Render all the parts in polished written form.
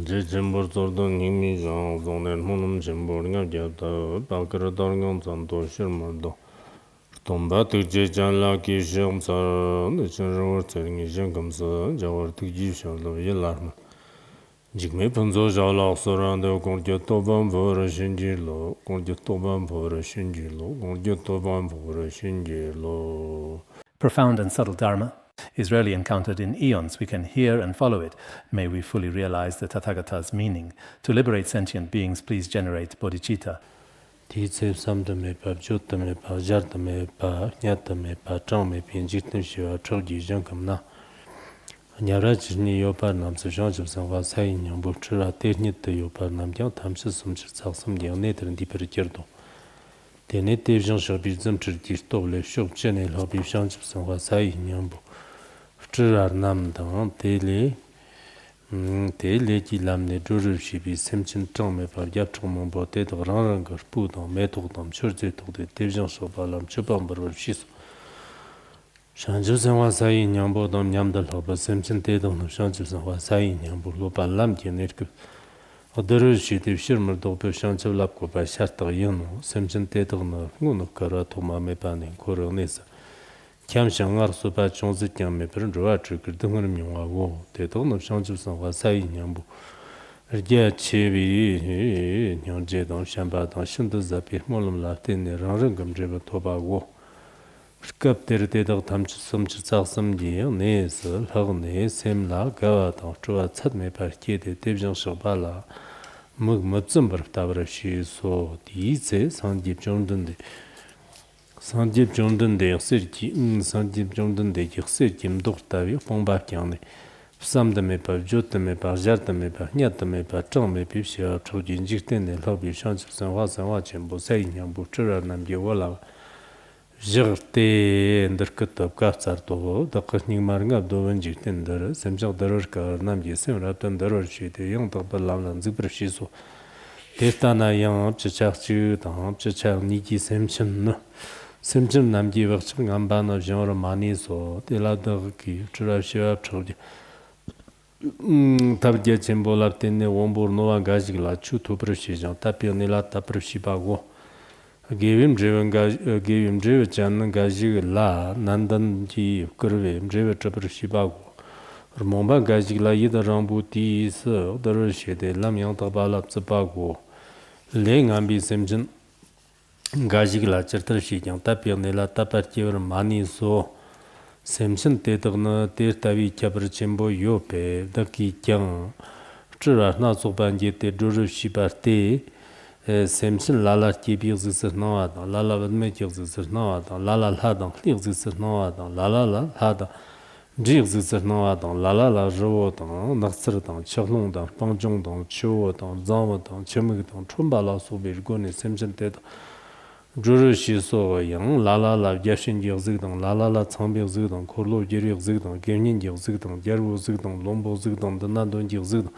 제 점벌도 님이 정도는 혼음 점벌이가 되다 바그러던 전도 실물도 돈바 제잔라기 점사 저러 저기 점검서 저러 뒤지셔도 일라나 지금에 본조 자라서란데 공교 또반 보러 신지로 공교 또반 보러 신지로 공교 또반 보러 신지로 Profound and subtle Dharma is rarely encountered in eons. We can hear and follow it. May we fully realize the Tathagata's meaning. To liberate sentient beings, please generate bodhicitta. Tene tevjan shabizam chirtistole shok chene lobishan chipsangwa sai nyambo. Fchirar nam dang tele ki lamne jurur shibi semchin chang me par yap chang mambo te to rang rang gar pu dang me tok dam churze tok de tevjan shabalam chupam barbar shiso. Shanjib sangwa sai nyambo dam nyamdal hoba semchin te dang shanjib sangwa sai nyambo loba lam tienerkib. 어더르시 대비실물 도표 상처랍고 바샤르다 연노 샘진 때더나 응노 가라 도마메 바네 고르네서 캠샹아르소 바 종즈냠메 브른 로아츠 그등은 명하고 대도노 상주성과 사이 냠부 르게 체비 녀제동 샴바동 신드자비 몰름라테네 랑릉금제바 토바고 스캅데르데더 담치섬치작섬디 네서 하그네 셈라 가와도 조아 찻메 바르케데 데브정서발라 멋좀 버프다버시소 디제 산집 정든데 역설지 산집 정든데 역설지 독다비 봉바캬네 삼데메 바조트메 바자트메 바냐트메 바정메 비시아 초진직된데 로비 šan츠선 화산화 전부 사이냐부 트라남게 월라 Жирте ndërkëtëp kafcartovo, da këshnik marrë nga abdoven gjiktin ndërë, sem qak dërër ka nam gjesem raptën dërër qyte, jëng të bëllam në nëzikë përshiso. Testana jëng që qak qytë, që qak niki sem qëm nam gje vëqëm nga mba në zhjërë mani so, tela dërë ki, qëra shivab qëvdi. Tab gje qëmbo lapten në wombur nova gajik la që të përshishën, tapir në la të përshibago. Gevim drewe channan gaji la nandan ji kurve drewe trapar shibago. Momba gaji la yida rambu ti se darar shede lam yang tabala tsabago. Le ngambi semjin gaji la chartar shijang tapir nela tapar kevar mani so semjin tetagna ter tavi chabar chembo yo pe daki kyang. Chira na soban jete duru shibarte semsin lala kibi zisir nawadan, lala vadme kib zisir nawadan, lala ladan, lik zisir nawadan, lala ladan, jik zisir nawadan, lala la zhivodan, naksirdan, chiklongdan, pangjongdan, chivodan, zangwadan, chimigdan, chumba la sobe rgoni semsin tedan, juru shi so yang, lala la yashin jik zikdan, lala la cangbi zikdan, korlo jirik zikdan, gernin jik zikdan, gerwu zikdan, lombo zikdan, danadon jik zikdan,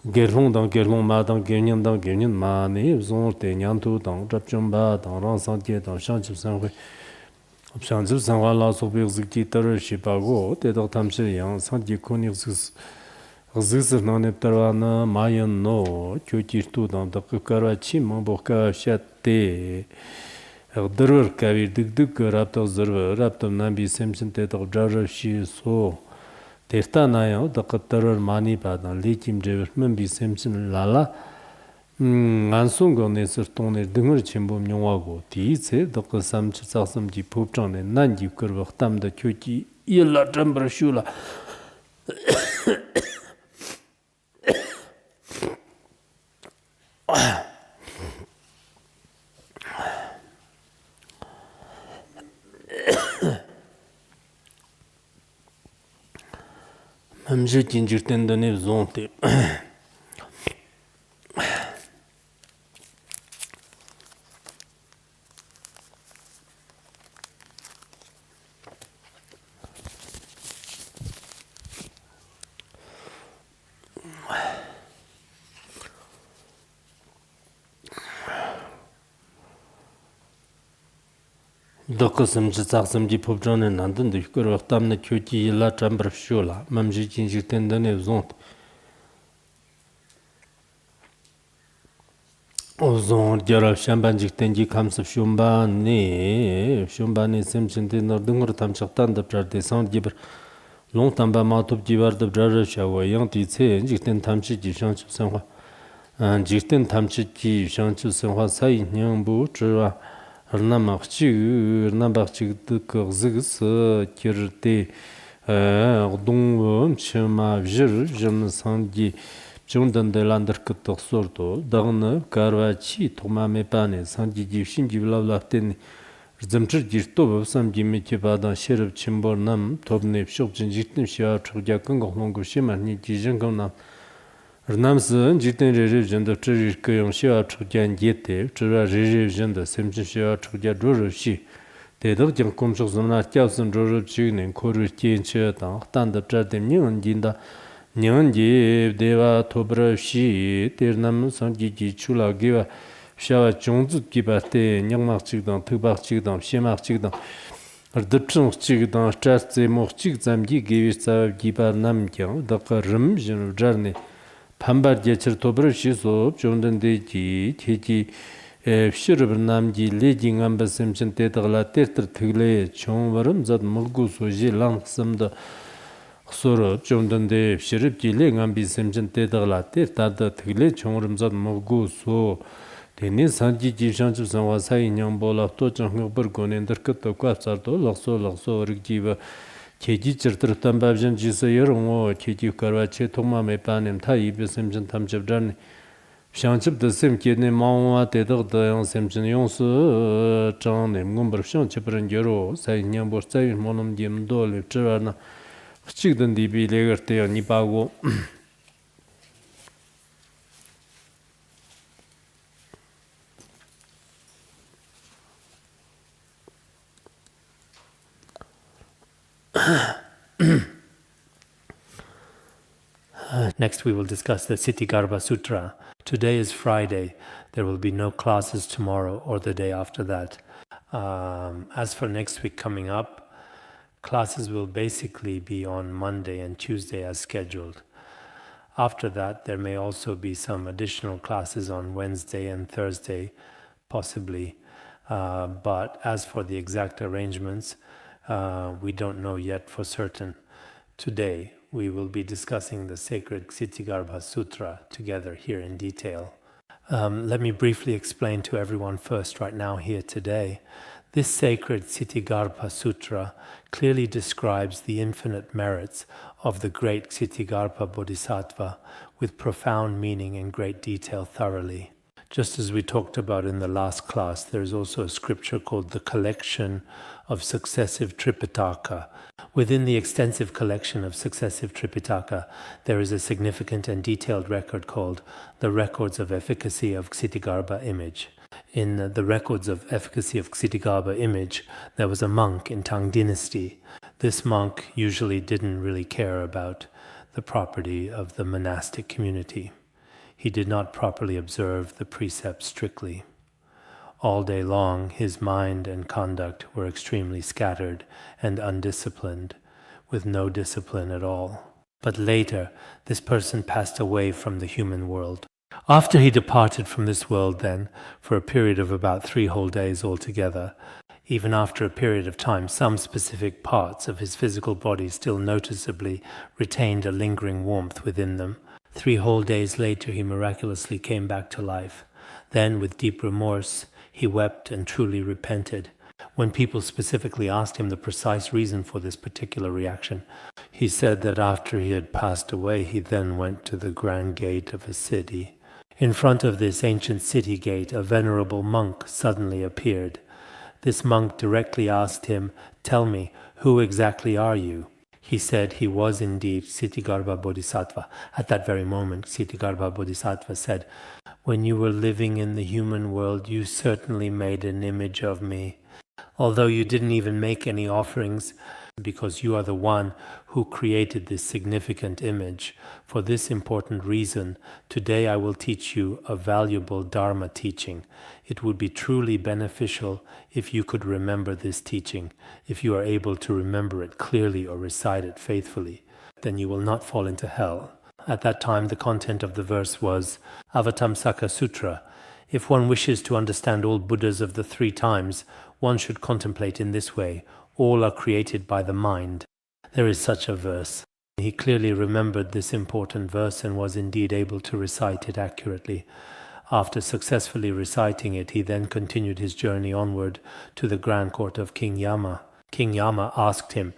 Gerlong dang gerlong ma dang gernin ma ne zong te nyan tu dang zhap chung ba dang rang sang jie dang shang chib sang hui shang chib sang hua la sok bi zik ji tar shi ba go te dang tam shi yang sang ji kun zik zik na ne tar wa na ma yan no kyu ji tu dang da ku kar wa chi ma bo ka sha te darur ka vi dik dik rap ta zar rap ta nam bi sem sin te dang jar shi so Testana da qataror mani badan lekim jevermen bi semsin lala ngansung ne sirton ne dingir chimbo myongwago tiise da qasam chsaksam ji popchang ne nan ji kurwa khtam da kyoki yilla jambra shula Amjë tinjirten dëne zonte. Dokasım çıtaksım di popcanın nandın da yukarı vaktamla kötü yıla çambar şola. Mamjı cinjirten de ne zont. Ozon jarab shambanjik tenji kamsab shumbani semchinde nordungur tamchaktan da prade sound giber long tamba matub jibar da brara shawa yang ti ce jikten tamchi ji shangchu sanwa jikten tamchi ji shangchu sanwa sai nyang bu zhiwa rna makchi rna bakchi de kogzigis kirte dong chima vjir jim sangi Jundan de lander kutok sorto, dagna karwa chi toma me pane, sanji jivshin jivlav laften, zamchir jirto sam jimi ki badan sherab chimbor nam, tobne pshok jinjitnim shiwa chukja kongok longo shimar ni jijin kong nam. Rnamsi jitin rerev jinda chirir kayong shiwa chukja njete, chira rerev jinda semchin shiwa chukja dhorob shi. Dedag jang kumshok zamna kyawsan dhorob chignin koru kien chiya tang, tanda pradem nyingan jinda, Nyanji deva tobra shi ternam sanji ji chula giva shawa chungzu giba te nyangmak chigdang tugbak chigdang shemak chigdang rdupchung chigdang chastse mok chig zamgi givish tsawa giba nam kyang daka rim jin vjarni pambar jechir tobra shi sob chungdan deji teji fshirabr namji leji ngamba semchin tetagla tertir tigle chung varam zad mulgu soji lang samda Sorop chomdande fshirib jile ngambi semchin tedagla ter tada tigle chongrimzad mogu so teni sanji jishangchib sanwa sayi nyambo lafto changhagbar gonen darkato kwafsarto lakso rikjiva keji chirtir tambabjan jisa yarongo keji karwa che tongma me panem ta ibe semchin tamchibdrani fshangchib da sem kene maungwa tedag da yang semchin yongsu changnem ngumbar fshangchibran yaro sayi nyambo sayi monam jimdo le chirwana Chigdan dibi legarte ya nipago. Next, we will discuss the Ksitigarbha Sutra. Today is Friday. There will be no classes tomorrow or the day after that. As for next week coming up, classes will basically be on Monday and Tuesday as scheduled. After that, there may also be some additional classes on Wednesday and Thursday, possibly. But as for the exact arrangements, we don't know yet for certain. Today, we will be discussing the sacred Ksitigarbha Sutra together here in detail. Let me briefly explain to everyone first right now here today. This sacred Ksitigarbha Sutra clearly describes the infinite merits of the great Ksitigarbha Bodhisattva with profound meaning and great detail thoroughly. Just as we talked about in the last class, there is also a scripture called the Collection of Successive Tripitaka. Within the extensive collection of successive Tripitaka, there is a significant and detailed record called the Records of Efficacy of Ksitigarbha Image. In the records of efficacy of Ksitigarbha image, there was a monk in Tang dynasty. This monk usually didn't really care about the property of the monastic community. He did not properly observe the precepts strictly. All day long, his mind and conduct were extremely scattered and undisciplined, with no discipline at all. But later, this person passed away from the human world. After he departed from this world then, for a period of about 3 whole days altogether, even after a period of time, some specific parts of his physical body still noticeably retained a lingering warmth within them. 3 whole days later, he miraculously came back to life. Then, with deep remorse, he wept and truly repented. When people specifically asked him the precise reason for this particular reaction, he said that after he had passed away, he then went to the grand gate of a city. In front of this ancient city gate, a venerable monk suddenly appeared. This monk directly asked him, "Tell me, who exactly are you?" He said he was indeed Ksitigarbha Bodhisattva. At that very moment, Ksitigarbha Bodhisattva said, "When you were living in the human world, you certainly made an image of me. Although you didn't even make any offerings, because you are the one who created this significant image. For this important reason, today I will teach you a valuable Dharma teaching. It would be truly beneficial if you could remember this teaching. If you are able to remember it clearly or recite it faithfully, then you will not fall into hell." At that time, the content of the verse was Avatamsaka Sutra. If one wishes to understand all Buddhas of the 3 times, one should contemplate in this way. All are created by the mind. There is such a verse. He clearly remembered this important verse and was indeed able to recite it accurately. After successfully reciting it, he then continued his journey onward to the grand court of King Yama. King Yama asked him,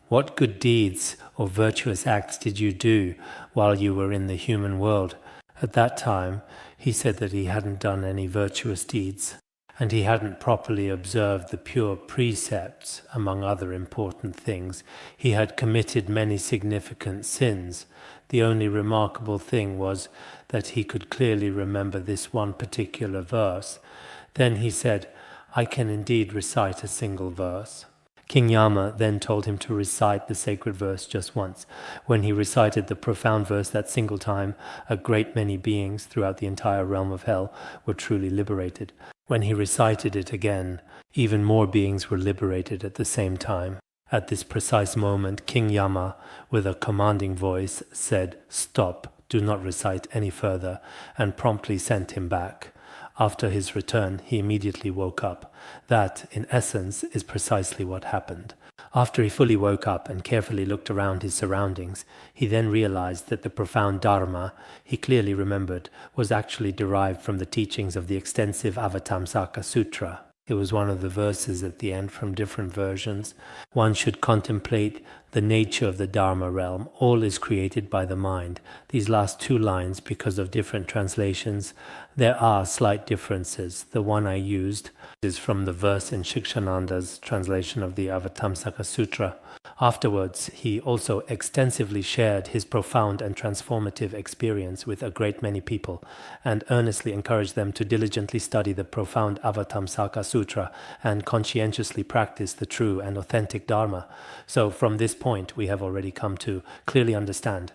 "What good deeds or virtuous acts did you do while you were in the human world?" At that time, he said that he hadn't done any virtuous deeds, and he hadn't properly observed the pure precepts, among other important things. He had committed many significant sins. The only remarkable thing was that he could clearly remember this one particular verse. Then he said, "I can indeed recite a single verse." King Yama then told him to recite the sacred verse just once. When he recited the profound verse that single time, a great many beings throughout the entire realm of hell were truly liberated. When he recited it again, even more beings were liberated at the same time. At this precise moment, King Yama, with a commanding voice, said, "Stop, do not recite any further," and promptly sent him back. After his return, he immediately woke up. That, in essence, is precisely what happened. After he fully woke up and carefully looked around his surroundings, he then realized that the profound Dharma he clearly remembered was actually derived from the teachings of the extensive Avatamsaka Sutra. It was one of the verses at the end from different versions. One should contemplate the nature of the Dharma realm. All is created by the mind. These last 2 lines, because of different translations, there are slight differences. The one I used is from the verse in Shikshananda's translation of the Avatamsaka Sutra. Afterwards, he also extensively shared his profound and transformative experience with a great many people and earnestly encouraged them to diligently study the profound Avatamsaka Sutra and conscientiously practice the true and authentic Dharma. So from this point, we have already come to clearly understand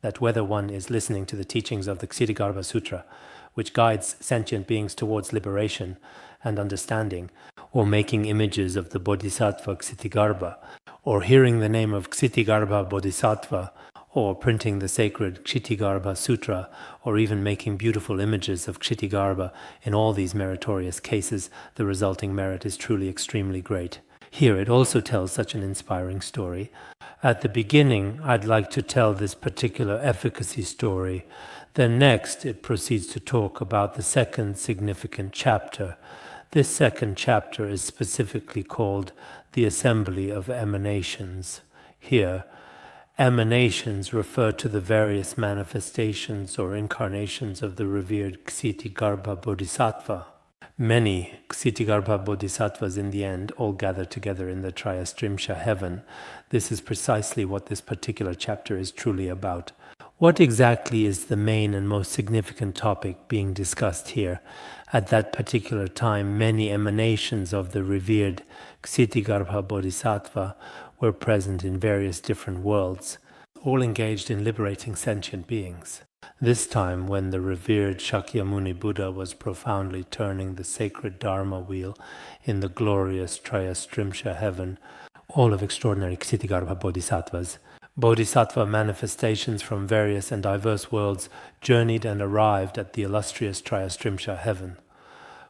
that whether one is listening to the teachings of the Ksitigarbha Sutra, which guides sentient beings towards liberation and understanding, or making images of the Bodhisattva Ksitigarbha, or hearing the name of Ksitigarbha Bodhisattva, or printing the sacred Ksitigarbha Sutra, or even making beautiful images of Ksitigarbha, in all these meritorious cases, the resulting merit is truly extremely great. Here it also tells such an inspiring story. At the beginning, I'd like to tell this particular efficacy story. Then next, it proceeds to talk about the second significant chapter. This second chapter is specifically called the Assembly of Emanations. Here, emanations refer to the various manifestations or incarnations of the revered Ksitigarbha Bodhisattva. Many Ksitigarbha Bodhisattvas in the end all gather together in the Trayastrimsha heaven. This is precisely what this particular chapter is truly about. What exactly is the main and most significant topic being discussed here? At that particular time, many emanations of the revered Ksitigarbha Bodhisattva were present in various different worlds, all engaged in liberating sentient beings. This time, when the revered Shakyamuni Buddha was profoundly turning the sacred Dharma wheel in the glorious Trayastrimsha heaven, all of extraordinary Ksitigarbha Bodhisattvas, Bodhisattva manifestations from various and diverse worlds journeyed and arrived at the illustrious Trayastrimsha heaven.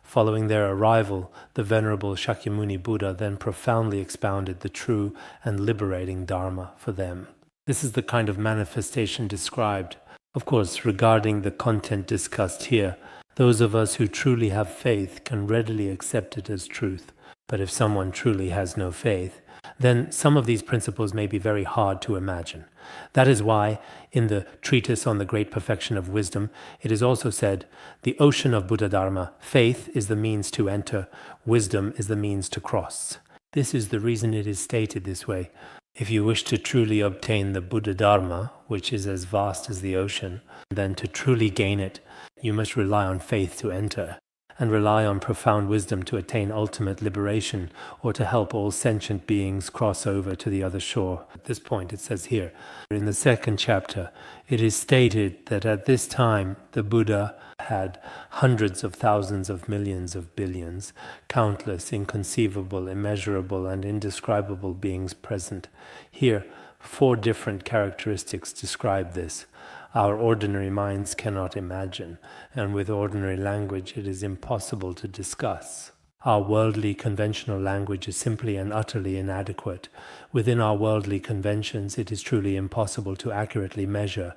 Following their arrival, the Venerable Shakyamuni Buddha then profoundly expounded the true and liberating Dharma for them. This is the kind of manifestation described. Of course, regarding the content discussed here, those of us who truly have faith can readily accept it as truth. But if someone truly has no faith, then some of these principles may be very hard to imagine. That is why, in the Treatise on the Great Perfection of Wisdom, it is also said, the ocean of Buddha Dharma, faith is the means to enter, wisdom is the means to cross. This is the reason it is stated this way. If you wish to truly obtain the Buddha Dharma, which is as vast as the ocean, then to truly gain it, you must rely on faith to enter, and rely on profound wisdom to attain ultimate liberation, or to help all sentient beings cross over to the other shore. At this point it says here, in the second chapter, it is stated that at this time the Buddha had hundreds of thousands of millions of billions, countless, inconceivable, immeasurable, and indescribable beings present. Here, 4 different characteristics describe this. our ordinary minds cannot imagine, and with ordinary language it is impossible to discuss. Our worldly conventional language is simply and utterly inadequate. Within our worldly conventions it is truly impossible to accurately measure,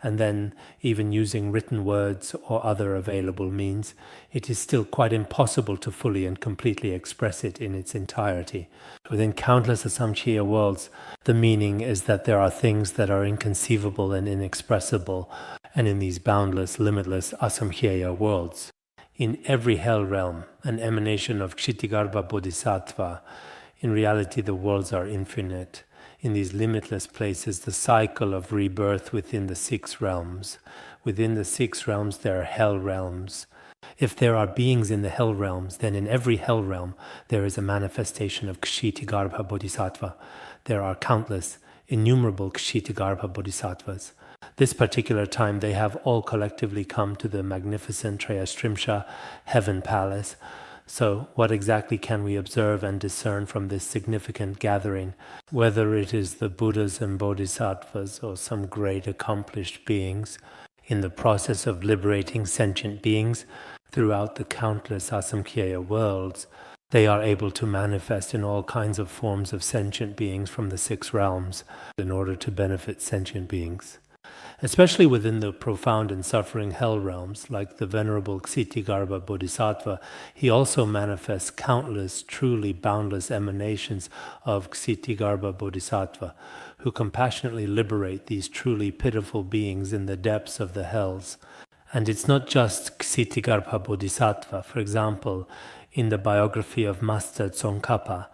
and then, even using written words or other available means, it is still quite impossible to fully and completely express it in its entirety. Within countless asamkhya worlds, the meaning is that there are things that are inconceivable and inexpressible, and in these boundless, limitless asamkhya worlds. In every hell realm, an emanation of Ksitigarbha Bodhisattva, in reality the worlds are infinite. In these limitless places, the cycle of rebirth within the 6 realms. Within the 6 realms, there are hell realms. If there are beings in the hell realms, then in every hell realm, there is a manifestation of Ksitigarbha Bodhisattva. There are countless, innumerable Ksitigarbha Bodhisattvas. This particular time, they have all collectively come to the magnificent Trayastrimsha heaven palace. So, what exactly can we observe and discern from this significant gathering, whether it is the Buddhas and Bodhisattvas or some great accomplished beings, in the process of liberating sentient beings throughout the countless asamkhya worlds? They are able to manifest in all kinds of forms of sentient beings from the 6 realms in order to benefit sentient beings. Especially within the profound and suffering hell realms, like the Venerable Ksitigarbha Bodhisattva, he also manifests countless, truly boundless emanations of Ksitigarbha Bodhisattva, who compassionately liberate these truly pitiful beings in the depths of the hells. And it's not just Ksitigarbha Bodhisattva. For example, in the biography of Master Tsongkhapa,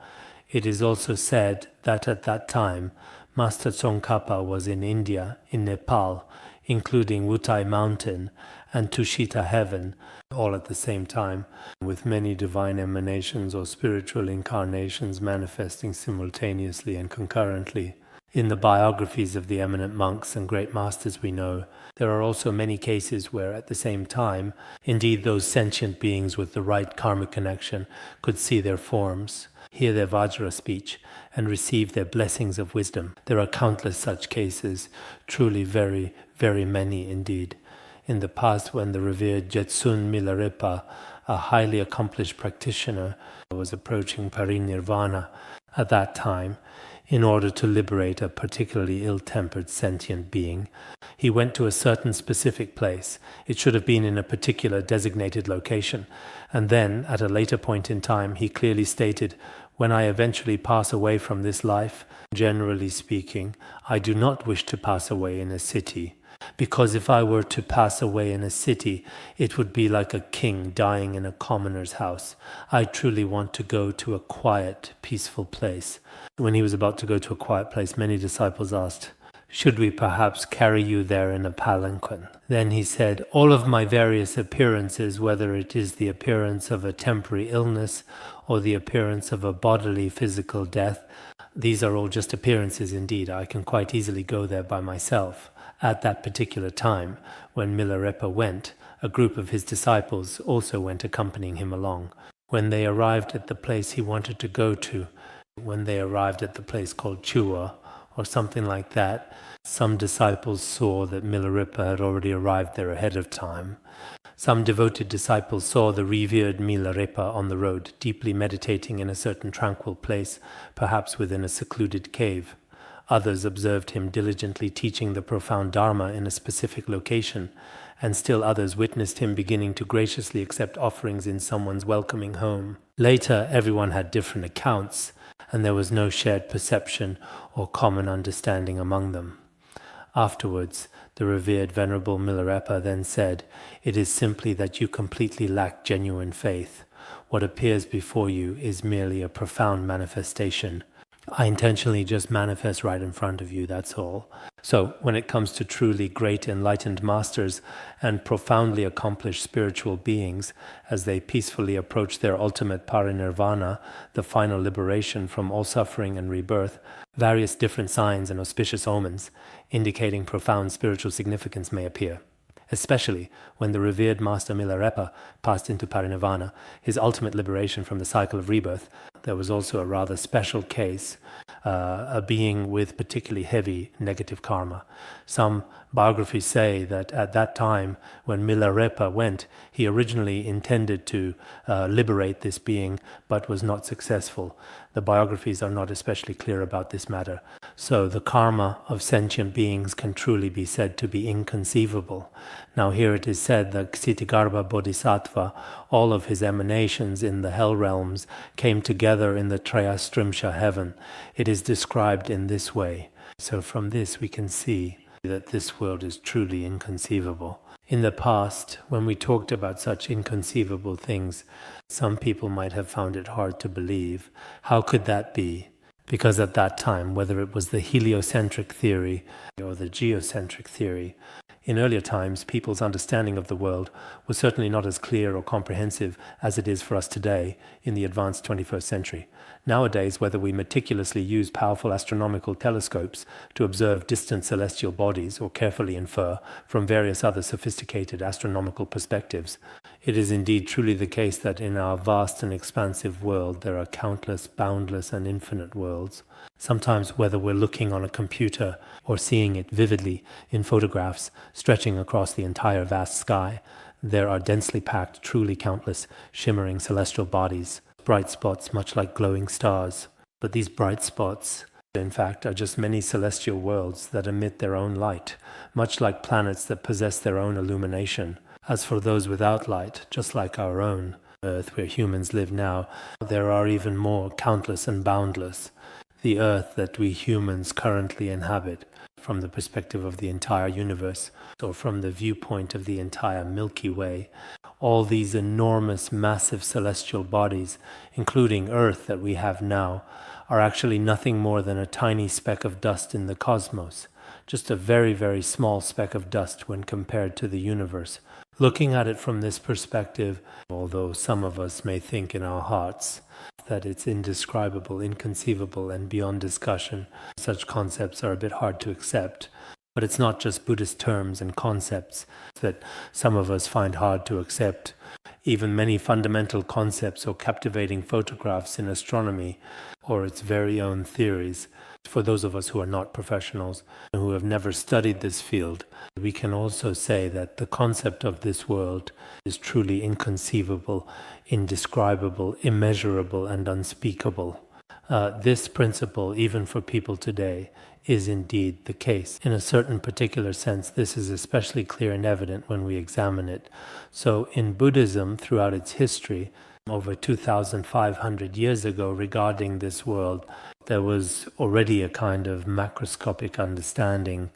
it is also said that at that time, Master Tsongkhapa was in India, in Nepal, including Wutai Mountain and Tushita Heaven, all at the same time, with many divine emanations or spiritual incarnations manifesting simultaneously and concurrently. In the biographies of the eminent monks and great masters we know, there are also many cases where at the same time, indeed those sentient beings with the right karmic connection could see their forms, hear their Vajra speech, and receive their blessings of wisdom. There are countless such cases, truly very, very many indeed. In the past, when the revered Jetsun Milarepa, a highly accomplished practitioner, was approaching parinirvana at that time, in order to liberate a particularly ill-tempered sentient being, he went to a certain specific place. It should have been in a particular designated location. And then, at a later point in time, he clearly stated, "When I eventually pass away from this life, generally speaking, I do not wish to pass away in a city. Because if I were to pass away in a city, it would be like a king dying in a commoner's house. I truly want to go to a quiet, peaceful place." When he was about to go to a quiet place, many disciples asked, "Should we perhaps carry you there in a palanquin?" Then he said, "All of my various appearances, whether it is the appearance of a temporary illness or the appearance of a bodily physical death, these are all just appearances indeed. I can quite easily go there by myself." At that particular time, when Milarepa went, a group of his disciples also went accompanying him along. When they arrived at the place he wanted to go to, when they arrived at the place called Chua, or something like that, some disciples saw that Milarepa had already arrived there ahead of time. Some devoted disciples saw the revered Milarepa on the road, deeply meditating in a certain tranquil place, perhaps within a secluded cave. Others observed him diligently teaching the profound Dharma in a specific location, and still others witnessed him beginning to graciously accept offerings in someone's welcoming home. Later, everyone had different accounts, and there was no shared perception or common understanding among them. Afterwards, the revered Venerable Milarepa then said, "It is simply that you completely lack genuine faith. What appears before you is merely a profound manifestation. I intentionally just manifest right in front of you, that's all." So, when it comes to truly great enlightened masters and profoundly accomplished spiritual beings, as they peacefully approach their ultimate parinirvana, the final liberation from all suffering and rebirth, various different signs and auspicious omens, indicating profound spiritual significance, may appear. Especially when the revered Master Milarepa passed into parinirvana, his ultimate liberation from the cycle of rebirth, there was also a rather special case, a being with particularly heavy negative karma. Some biographies say that at that time, when Milarepa went, he originally intended to liberate this being, but was not successful. The biographies are not especially clear about this matter. So the karma of sentient beings can truly be said to be inconceivable. Now here it is said that Ksitigarbha Bodhisattva, all of his emanations in the hell realms, came together in the Trayastrimsha heaven. It is described in this way. So from this we can see that this world is truly inconceivable. In the past, when we talked about such inconceivable things, some people might have found it hard to believe. How could that be? Because at that time, whether it was the heliocentric theory or the geocentric theory, in earlier times, people's understanding of the world was certainly not as clear or comprehensive as it is for us today in the advanced 21st century. Nowadays, whether we meticulously use powerful astronomical telescopes to observe distant celestial bodies or carefully infer from various other sophisticated astronomical perspectives, it is indeed truly the case that in our vast and expansive world there are countless, boundless and infinite worlds. Sometimes whether we're looking on a computer or seeing it vividly in photographs stretching across the entire vast sky, there are densely packed, truly countless, shimmering celestial bodies, bright spots much like glowing stars. But these bright spots, in fact, are just many celestial worlds that emit their own light, much like planets that possess their own illumination. As for those without light, just like our own Earth where humans live now, there are even more, countless and boundless. The Earth that we humans currently inhabit, from the perspective of the entire universe, or from the viewpoint of the entire Milky Way, all these enormous, massive celestial bodies, including Earth that we have now, are actually nothing more than a tiny speck of dust in the cosmos, just a very, very small speck of dust when compared to the universe. Looking at it from this perspective, although some of us may think in our hearts that it's indescribable, inconceivable, and beyond discussion, such concepts are a bit hard to accept. But it's not just Buddhist terms and concepts that some of us find hard to accept. Even many fundamental concepts or captivating photographs in astronomy or its very own theories, for those of us who are not professionals and who have never studied this field, we can also say that the concept of this world is truly inconceivable, indescribable, immeasurable, and unspeakable. This principle, even for people today, is indeed the case. In a certain particular sense, this is especially clear and evident when we examine it. So in Buddhism, throughout its history, over 2,500 years ago regarding this world, there was already a kind of macroscopic understanding.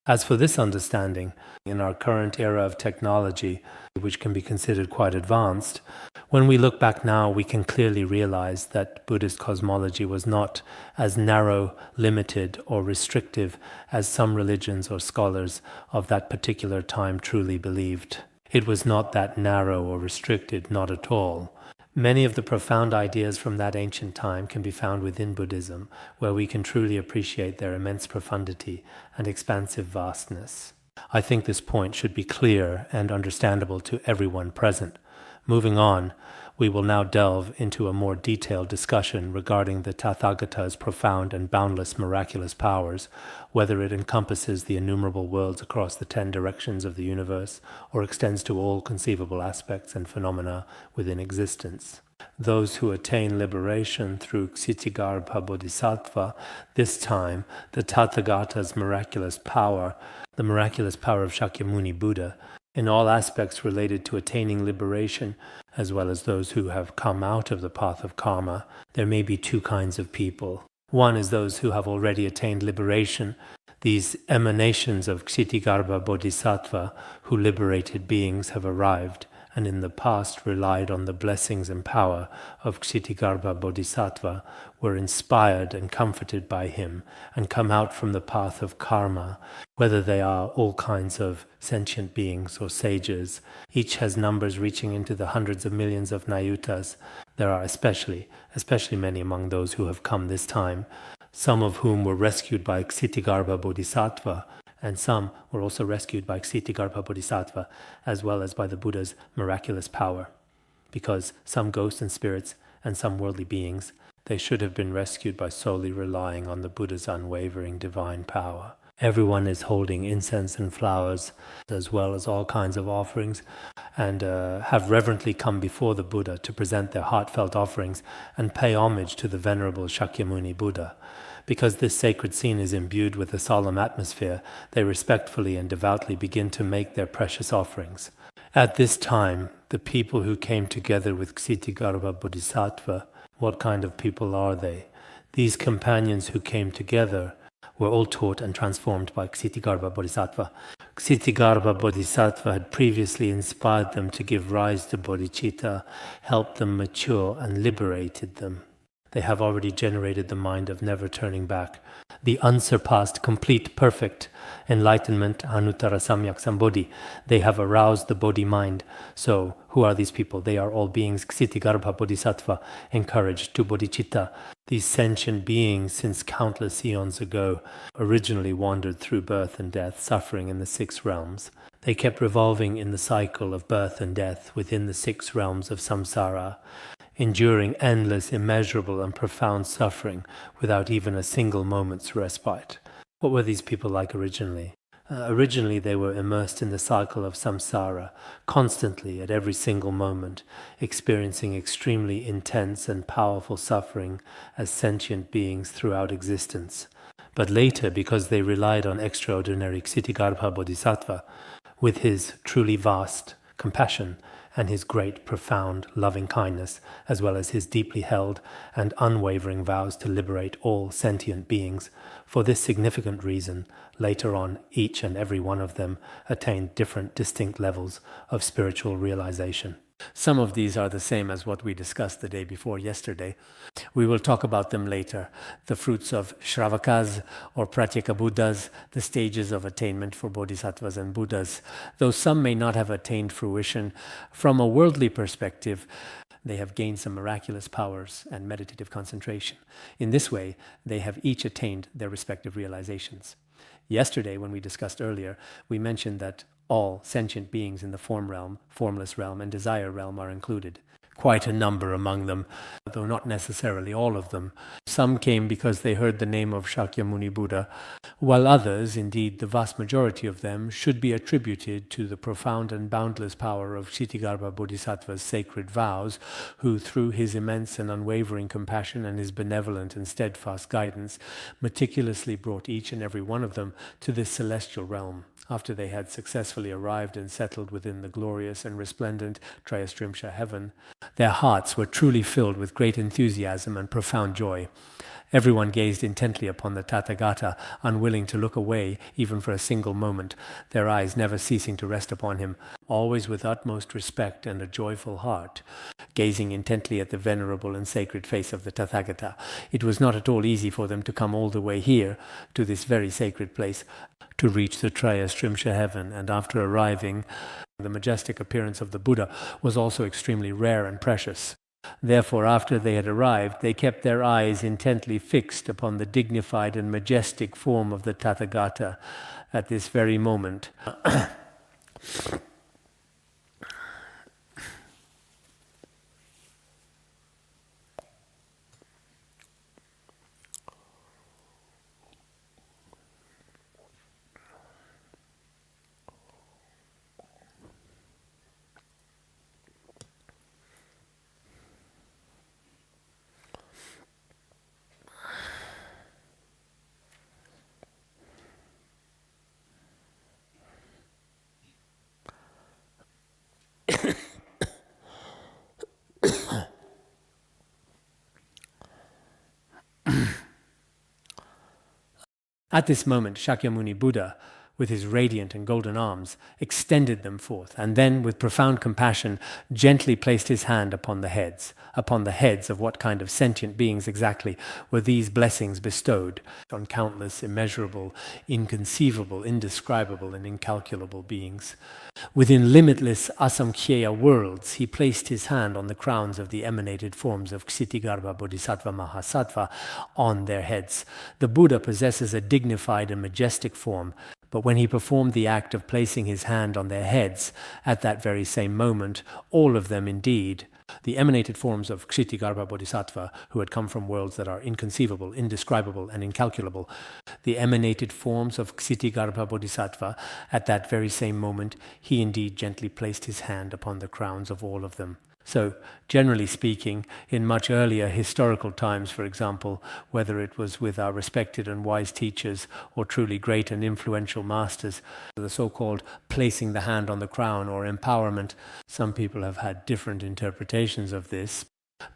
As for this understanding, in our current era of technology, which can be considered quite advanced, when we look back now, we can clearly realize that Buddhist cosmology was not as narrow, limited, or restrictive as some religions or scholars of that particular time truly believed. It was not that narrow or restricted, not at all. Many of the profound ideas from that ancient time can be found within Buddhism, where we can truly appreciate their immense profundity and expansive vastness. I think this point should be clear and understandable to everyone present. Moving on, we will now delve into a more detailed discussion regarding the Tathagata's profound and boundless miraculous powers, whether it encompasses the innumerable worlds across the 10 directions of the universe or extends to all conceivable aspects and phenomena within existence. Those who attain liberation through Ksitigarbha Bodhisattva, this time the Tathagata's miraculous power, the miraculous power of Shakyamuni Buddha, in all aspects related to attaining liberation, as well as those who have come out of the path of karma, there may be two kinds of people. One is those who have already attained liberation, these emanations of Ksitigarbha Bodhisattva, who liberated beings, have arrived, and in the past relied on the blessings and power of Ksitigarbha Bodhisattva, were inspired and comforted by him, and come out from the path of karma, whether they are all kinds of sentient beings or sages. Each has numbers reaching into the hundreds of millions of nayutas. There are especially many among those who have come this time, some of whom were rescued by Ksitigarbha Bodhisattva, and some were also rescued by Ksitigarbha Bodhisattva, as well as by the Buddha's miraculous power. Because some ghosts and spirits and some worldly beings, They should have been rescued by solely relying on the Buddha's unwavering divine power. Everyone is holding incense and flowers, as well as all kinds of offerings, and have reverently come before the Buddha to present their heartfelt offerings and pay homage to the Venerable Shakyamuni Buddha. Because this sacred scene is imbued with a solemn atmosphere, they respectfully and devoutly begin to make their precious offerings. At this time, the people who came together with Ksitigarbha Bodhisattva, what kind of people are they? These companions who came together were all taught and transformed by Ksitigarbha Bodhisattva. Ksitigarbha Bodhisattva had previously inspired them to give rise to bodhicitta, helped them mature and liberated them. They have already generated the mind of never turning back, the unsurpassed, complete, perfect enlightenment, Anuttara Samyak Sambodhi. They have aroused the Bodhi mind. So, who are these people? They are all beings Ksitigarbha Bodhisattva encouraged to bodhicitta. These sentient beings, since countless eons ago, originally wandered through birth and death, suffering in the 6 realms. They kept revolving in the cycle of birth and death within the 6 realms of samsara, enduring endless, immeasurable, and profound suffering without even a single moment's respite. What were these people like originally? Originally, they were immersed in the cycle of samsara, constantly, at every single moment, experiencing extremely intense and powerful suffering as sentient beings throughout existence. But later, because they relied on extraordinary Ksitigarbha Bodhisattva, with his truly vast compassion and his great, profound, loving kindness, as well as his deeply held and unwavering vows to liberate all sentient beings. For this significant reason, later on, each and every one of them attained different, distinct levels of spiritual realization. Some of these are the same as what we discussed the day before yesterday. We will talk about them later. The fruits of Shravakas or Pratyeka Buddhas, the stages of attainment for Bodhisattvas and Buddhas. Though some may not have attained fruition, from a worldly perspective, they have gained some miraculous powers and meditative concentration. In this way, they have each attained their respective realizations. Yesterday, when we discussed earlier, we mentioned that all sentient beings in the form realm, formless realm, and desire realm are included. Quite a number among them, though not necessarily all of them. Some came because they heard the name of Shakyamuni Buddha, while others, indeed the vast majority of them, should be attributed to the profound and boundless power of Ksitigarbha Bodhisattva's sacred vows, who, through his immense and unwavering compassion and his benevolent and steadfast guidance, meticulously brought each and every one of them to this celestial realm, after they had successfully arrived and settled within the glorious and resplendent Trayastrimsha heaven. Their hearts were truly filled with great enthusiasm and profound joy. Everyone gazed intently upon the Tathagata, unwilling to look away even for a single moment, their eyes never ceasing to rest upon him, always with utmost respect and a joyful heart, gazing intently at the venerable and sacred face of the Tathagata. It was not at all easy for them to come all the way here, to this very sacred place, to reach the Trayastrimsha heaven, and after arriving, the majestic appearance of the Buddha was also extremely rare and precious. Therefore, after they had arrived, they kept their eyes intently fixed upon the dignified and majestic form of the Tathagata at this very moment. At this moment, Shakyamuni Buddha, with his radiant and golden arms, extended them forth, and then, with profound compassion, gently placed his hand upon the heads. Upon the heads of what kind of sentient beings exactly were these blessings bestowed? On countless, immeasurable, inconceivable, indescribable, and incalculable beings. Within limitless asamkhyeya worlds, he placed his hand on the crowns of the emanated forms of Ksitigarbha Bodhisattva Mahasattva on their heads. The Buddha possesses a dignified and majestic form, but when he performed the act of placing his hand on their heads, at that very same moment, all of them indeed, The emanated forms of Ksitigarbha Bodhisattva, who had come from worlds that are inconceivable, indescribable, and incalculable. The emanated forms of Ksitigarbha Bodhisattva, at that very same moment, he indeed gently placed his hand upon the crowns of all of them. So, generally speaking, in much earlier historical times, for example, whether it was with our respected and wise teachers or truly great and influential masters, the so-called placing the hand on the crown or empowerment, some people have had different interpretations of this.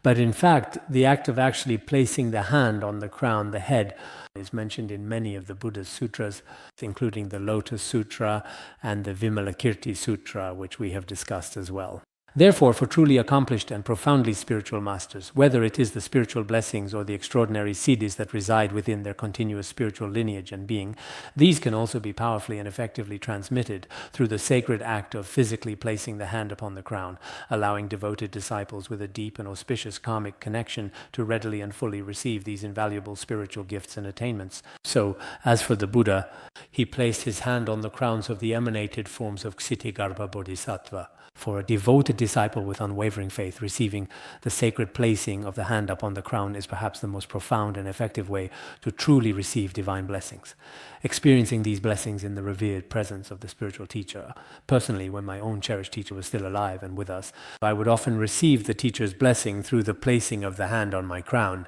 But in fact, the act of actually placing the hand on the crown, the head, is mentioned in many of the Buddha's sutras, including the Lotus Sutra and the Vimalakirti Sutra, which we have discussed as well. Therefore, for truly accomplished and profoundly spiritual masters, whether it is the spiritual blessings or the extraordinary siddhis that reside within their continuous spiritual lineage and being, these can also be powerfully and effectively transmitted through the sacred act of physically placing the hand upon the crown, allowing devoted disciples with a deep and auspicious karmic connection to readily and fully receive these invaluable spiritual gifts and attainments. So, as for the Buddha, he placed his hand on the crowns of the emanated forms of Ksitigarbha Bodhisattva. For a devoted disciple with unwavering faith, receiving the sacred placing of the hand upon the crown is perhaps the most profound and effective way to truly receive divine blessings. Experiencing these blessings in the revered presence of the spiritual teacher. Personally, when my own cherished teacher was still alive and with us, I would often receive the teacher's blessing through the placing of the hand on my crown.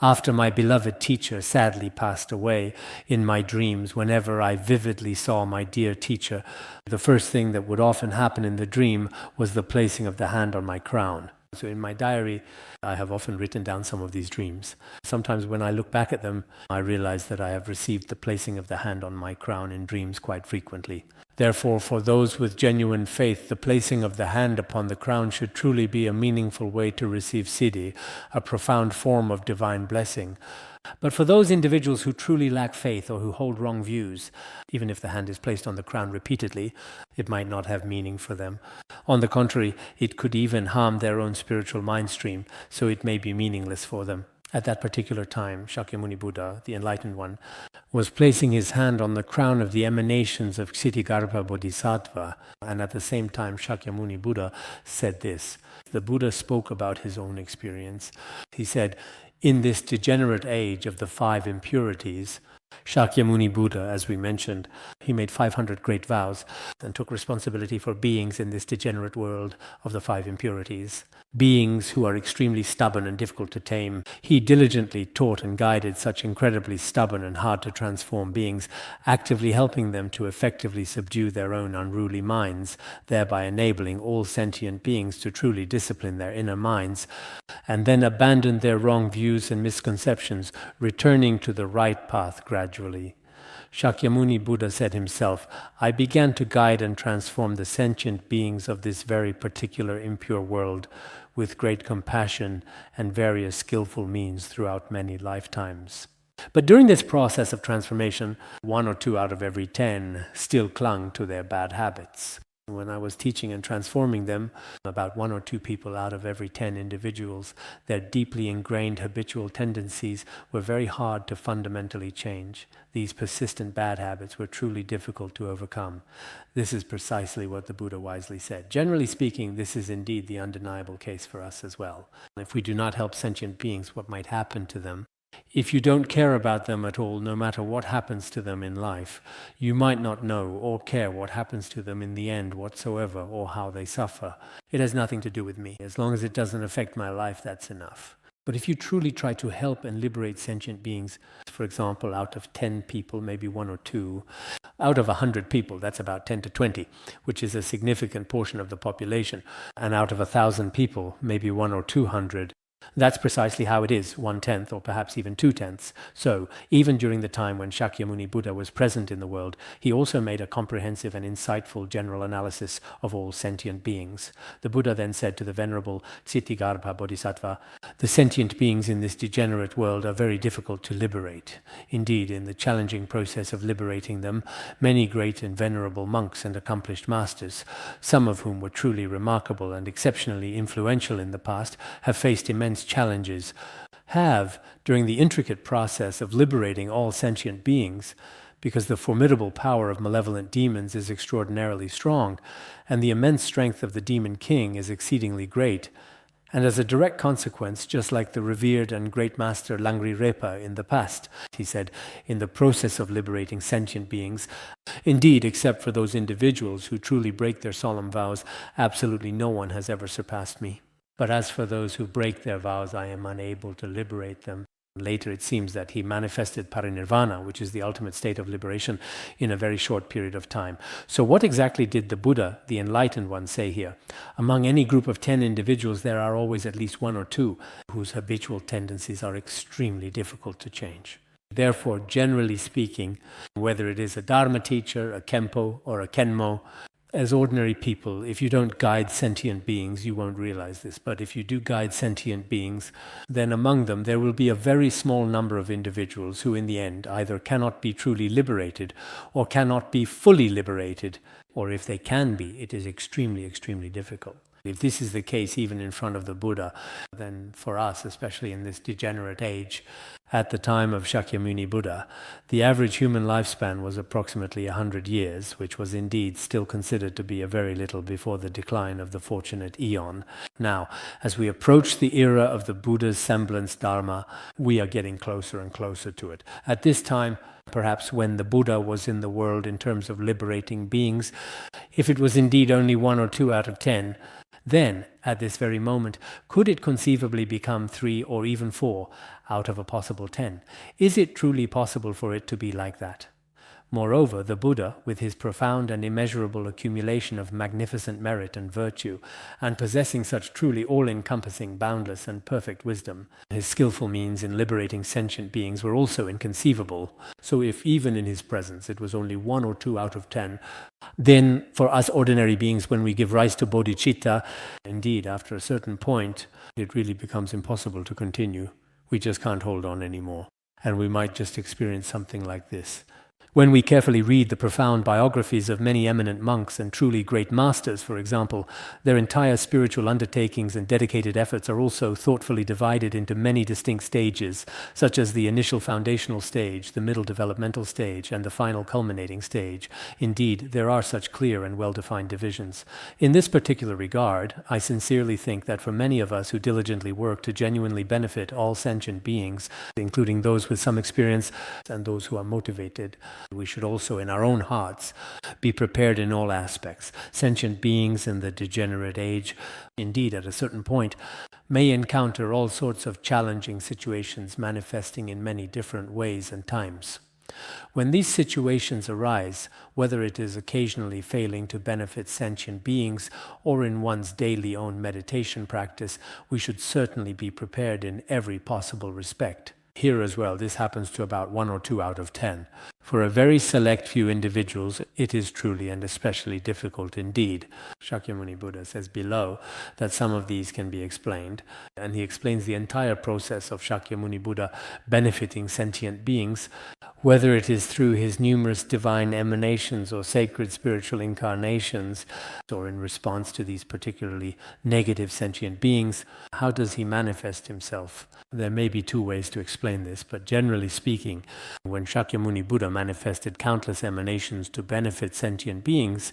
After my beloved teacher sadly passed away, in my dreams, whenever I vividly saw my dear teacher, the first thing that would often happen in the dream was the placing of the hand on my crown. So in my diary, I have often written down some of these dreams. Sometimes when I look back at them, I realize that I have received the placing of the hand on my crown in dreams quite frequently. Therefore, for those with genuine faith, the placing of the hand upon the crown should truly be a meaningful way to receive siddhi, a profound form of divine blessing. But for those individuals who truly lack faith or who hold wrong views, even if the hand is placed on the crown repeatedly, it might not have meaning for them. On the contrary, it could even harm their own spiritual mind stream, so it may be meaningless for them. At that particular time, Shakyamuni Buddha, the Enlightened One, was placing his hand on the crown of the emanations of Ksitigarbha Bodhisattva, and at the same time Shakyamuni Buddha said this. The Buddha spoke about his own experience. He said, in this degenerate age of the 5 impurities, Shakyamuni Buddha, as we mentioned, he made 500 great vows and took responsibility for beings in this degenerate world of the 5 impurities. Beings who are extremely stubborn and difficult to tame. He diligently taught and guided such incredibly stubborn and hard to transform beings, actively helping them to effectively subdue their own unruly minds, thereby enabling all sentient beings to truly discipline their inner minds, and then abandon their wrong views and misconceptions, returning to the right path gradually. Shakyamuni Buddha said himself, I began to guide and transform the sentient beings of this very particular impure world with great compassion and various skillful means throughout many lifetimes. But during this process of transformation, 1 or 2 out of every 10 still clung to their bad habits. When I was teaching and transforming them, about 1 or 2 people out of every 10 individuals, their deeply ingrained habitual tendencies were very hard to fundamentally change. These persistent bad habits were truly difficult to overcome. This is precisely what the Buddha wisely said. Generally speaking, this is indeed the undeniable case for us as well. If we do not help sentient beings, what might happen to them? If you don't care about them at all, no matter what happens to them in life, you might not know or care what happens to them in the end whatsoever or how they suffer. It has nothing to do with me. As long as it doesn't affect my life, that's enough. But if you truly try to help and liberate sentient beings, for example, out of 10 people, maybe 1 or 2, out of 100 people, that's about 10 to 20, which is a significant portion of the population, and out of 1,000 people, maybe 1 or 200, that's precisely how it is, 1/10 or perhaps even 2/10. So, even during the time when Shakyamuni Buddha was present in the world, he also made a comprehensive and insightful general analysis of all sentient beings. The Buddha then said to the Venerable Ksitigarbha Bodhisattva, the sentient beings in this degenerate world are very difficult to liberate. Indeed, in the challenging process of liberating them, many great and venerable monks and accomplished masters, some of whom were truly remarkable and exceptionally influential in the past, have faced immense challenges, have, during the intricate process of liberating all sentient beings, because the formidable power of malevolent demons is extraordinarily strong, and the immense strength of the demon king is exceedingly great, And as a direct consequence, just like the revered and great master Langri Repa in the past, he said, in the process of liberating sentient beings, indeed, except for those individuals who truly break their solemn vows, absolutely no one has ever surpassed me. But as for those who break their vows, I am unable to liberate them. Later it seems that he manifested parinirvana, which is the ultimate state of liberation, in a very short period of time. So what exactly did the Buddha, the enlightened one, say here? Among any group of 10 individuals, there are always at least one or two whose habitual tendencies are extremely difficult to change. Therefore, generally speaking, whether it is a Dharma teacher, a Kempo, or a Kenmo, as ordinary people, if you don't guide sentient beings, you won't realize this. But if you do guide sentient beings, then among them there will be a very small number of individuals who in the end either cannot be truly liberated or cannot be fully liberated, or if they can be, it is extremely, extremely difficult. If this is the case even in front of the Buddha, then for us, especially in this degenerate age, at the time of Shakyamuni Buddha, the average human lifespan was approximately 100 years, which was indeed still considered to be a very little before the decline of the fortunate eon. Now, as we approach the era of the Buddha's semblance Dharma, we are getting closer and closer to it. At this time, perhaps when the Buddha was in the world in terms of liberating beings, if it was indeed only 1 or 2 out of 10, then, at this very moment, could it conceivably become 3 or even 4 out of a possible 10? Is it truly possible for it to be like that? Moreover, the Buddha, with his profound and immeasurable accumulation of magnificent merit and virtue, and possessing such truly all-encompassing, boundless and perfect wisdom, his skillful means in liberating sentient beings were also inconceivable. So if even in his presence it was only 1 or 2 out of 10, then for us ordinary beings, when we give rise to bodhicitta, indeed, after a certain point, it really becomes impossible to continue. We just can't hold on anymore. And we might just experience something like this. When we carefully read the profound biographies of many eminent monks and truly great masters, for example, their entire spiritual undertakings and dedicated efforts are also thoughtfully divided into many distinct stages, such as the initial foundational stage, the middle developmental stage, and the final culminating stage. Indeed, there are such clear and well-defined divisions. In this particular regard, I sincerely think that for many of us who diligently work to genuinely benefit all sentient beings, including those with some experience and those who are motivated, we should also in our own hearts be prepared in all aspects. Sentient beings in the degenerate age, indeed at a certain point, may encounter all sorts of challenging situations manifesting in many different ways and times. When these situations arise, whether it is occasionally failing to benefit sentient beings or in one's daily own meditation practice, we should certainly be prepared in every possible respect. Here as well, this happens to about 1 or 2 out of 10. For a very select few individuals, it is truly and especially difficult indeed. Shakyamuni Buddha says below that some of these can be explained, and he explains the entire process of Shakyamuni Buddha benefiting sentient beings, whether it is through his numerous divine emanations or sacred spiritual incarnations, or in response to these particularly negative sentient beings. How does he manifest himself? There may be 2 ways to explain this, but generally speaking, when Shakyamuni Buddha manifested countless emanations to benefit sentient beings,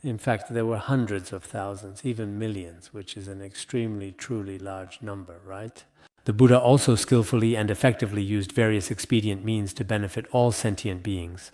in fact, there were hundreds of thousands, even millions, which is an extremely, truly large number, right? The Buddha also skillfully and effectively used various expedient means to benefit all sentient beings.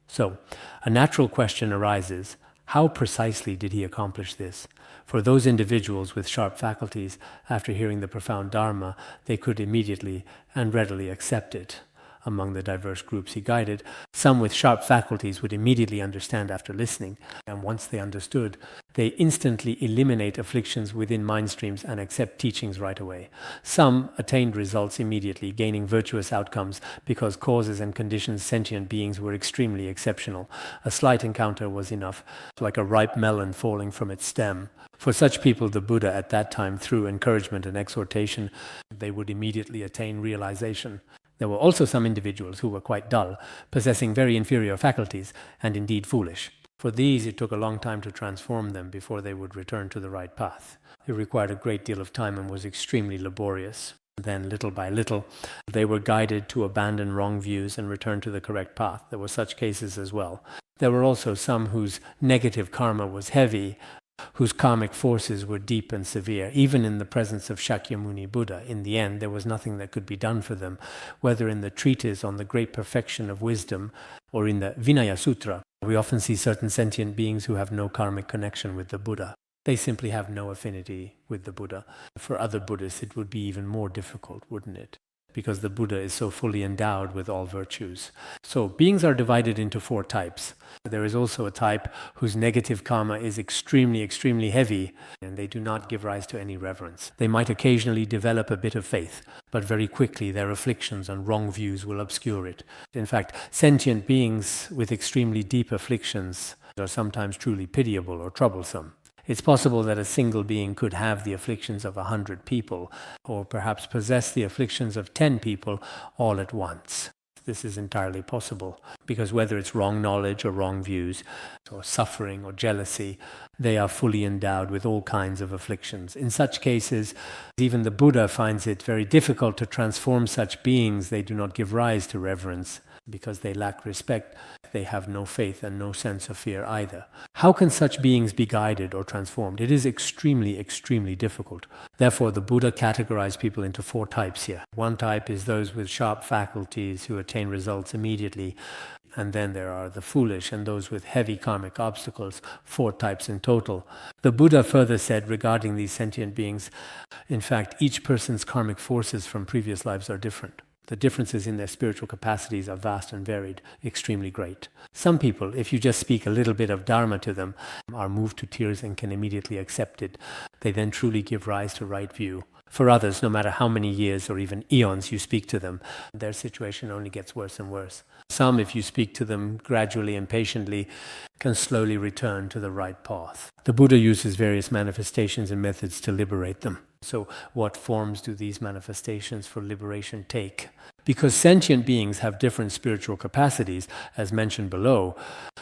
So, a natural question arises, how precisely did he accomplish this? For those individuals with sharp faculties, after hearing the profound Dharma, they could immediately and readily accept it. Among the diverse groups he guided, some with sharp faculties would immediately understand after listening, and once they understood, they instantly eliminate afflictions within mind streams and accept teachings right away. Some attained results immediately, gaining virtuous outcomes because causes and conditions sentient beings were extremely exceptional. A slight encounter was enough, like a ripe melon falling from its stem. For such people, the Buddha at that time, through encouragement and exhortation, they would immediately attain realization. There were also some individuals who were quite dull, possessing very inferior faculties, and indeed foolish. For these, it took a long time to transform them before they would return to the right path. It required a great deal of time and was extremely laborious. Then, little by little, they were guided to abandon wrong views and return to the correct path. There were such cases as well. There were also some whose negative karma was heavy, whose karmic forces were deep and severe. Even in the presence of Shakyamuni Buddha, in the end, there was nothing that could be done for them, whether in the treatise on the great perfection of wisdom or in the Vinaya Sutra. We often see certain sentient beings who have no karmic connection with the Buddha. They simply have no affinity with the Buddha. For other Buddhists, it would be even more difficult, wouldn't it? Because the Buddha is so fully endowed with all virtues. So beings are divided into 4 types. There is also a type whose negative karma is extremely, extremely heavy, and they do not give rise to any reverence. They might occasionally develop a bit of faith, but very quickly their afflictions and wrong views will obscure it. In fact, sentient beings with extremely deep afflictions are sometimes truly pitiable or troublesome. It's possible that a single being could have the afflictions of 100 people, or perhaps possess the afflictions of 10 people all at once. This is entirely possible, because whether it's wrong knowledge or wrong views, or suffering or jealousy, they are fully endowed with all kinds of afflictions. In such cases, even the Buddha finds it very difficult to transform such beings. They do not give rise to reverence, because they lack respect. They have no faith and no sense of fear either. How can such beings be guided or transformed? It is extremely, extremely difficult. Therefore, the Buddha categorized people into 4 types here. One type is those with sharp faculties who attain results immediately. And then there are the foolish and those with heavy karmic obstacles, 4 types in total. The Buddha further said regarding these sentient beings, in fact, each person's karmic forces from previous lives are different. The differences in their spiritual capacities are vast and varied, extremely great. Some people, if you just speak a little bit of Dharma to them, are moved to tears and can immediately accept it. They then truly give rise to right view. For others, no matter how many years or even eons you speak to them, their situation only gets worse and worse. Some, if you speak to them gradually and patiently, can slowly return to the right path. The Buddha uses various manifestations and methods to liberate them. So what forms do these manifestations for liberation take? Because sentient beings have different spiritual capacities, as mentioned below,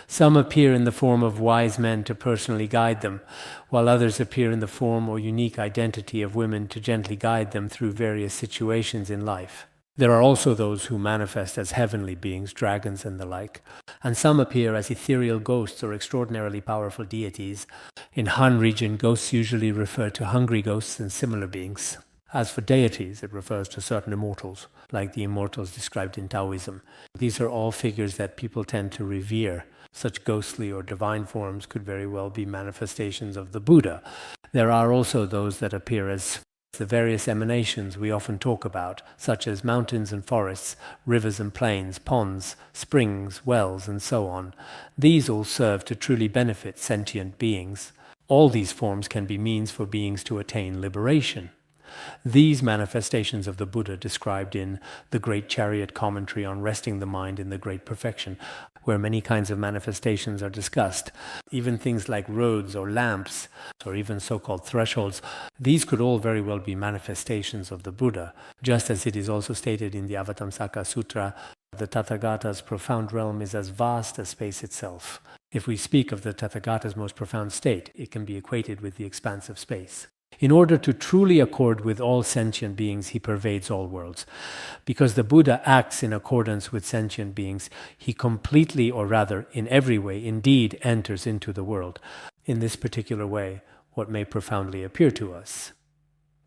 some appear in the form of wise men to personally guide them, while others appear in the form or unique identity of women to gently guide them through various situations in life. There are also those who manifest as heavenly beings, dragons and the like, and some appear as ethereal ghosts or extraordinarily powerful deities. In Han region, ghosts usually refer to hungry ghosts and similar beings. As for deities, it refers to certain immortals, like the immortals described in Taoism. These are all figures that people tend to revere. Such ghostly or divine forms could very well be manifestations of the Buddha. There are also those that appear as the various emanations we often talk about, such as mountains and forests, rivers and plains, ponds, springs, wells, and so on. These all serve to truly benefit sentient beings. All these forms can be means for beings to attain liberation. These manifestations of the Buddha described in the Great Chariot Commentary on Resting the Mind in the Great Perfection, where many kinds of manifestations are discussed, even things like roads or lamps, or even so-called thresholds, these could all very well be manifestations of the Buddha, just as it is also stated in the Avatamsaka Sutra, the Tathagata's profound realm is as vast as space itself. If we speak of the Tathagata's most profound state, it can be equated with the expanse of space. In order to truly accord with all sentient beings, he pervades all worlds. Because the Buddha acts in accordance with sentient beings, he completely, or rather in every way, indeed enters into the world. In this particular way, what may profoundly appear to us,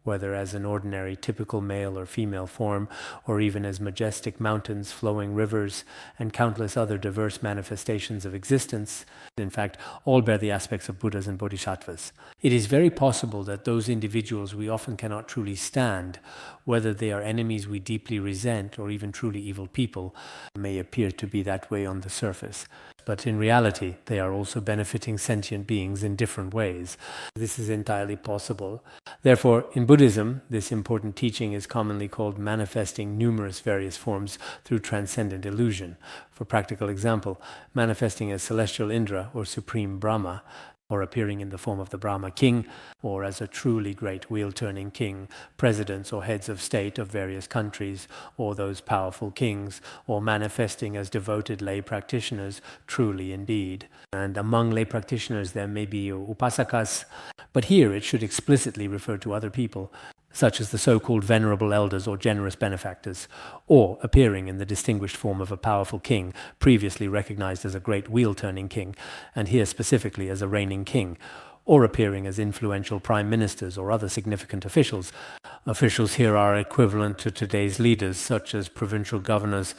whether as an ordinary typical male or female form, or even as majestic mountains, flowing rivers, and countless other diverse manifestations of existence, in fact, all bear the aspects of Buddhas and Bodhisattvas. It is very possible that those individuals we often cannot truly stand, whether they are enemies we deeply resent or even truly evil people, may appear to be that way on the surface. But in reality, they are also benefiting sentient beings in different ways. This is entirely possible. Therefore, in Buddhism, this important teaching is commonly called manifesting numerous various forms through transcendent illusion. For practical example, manifesting as celestial Indra or supreme Brahma, or appearing in the form of the Brahma king, or as a truly great wheel-turning king, presidents or heads of state of various countries, or those powerful kings, or manifesting as devoted lay practitioners, truly indeed. And among lay practitioners there may be upasakas, but here it should explicitly refer to other people, such as the so-called venerable elders or generous benefactors, or appearing in the distinguished form of a powerful king, previously recognized as a great wheel-turning king, and here specifically as a reigning king, or appearing as influential prime ministers or other significant officials. Officials here are equivalent to today's leaders, such as provincial governors,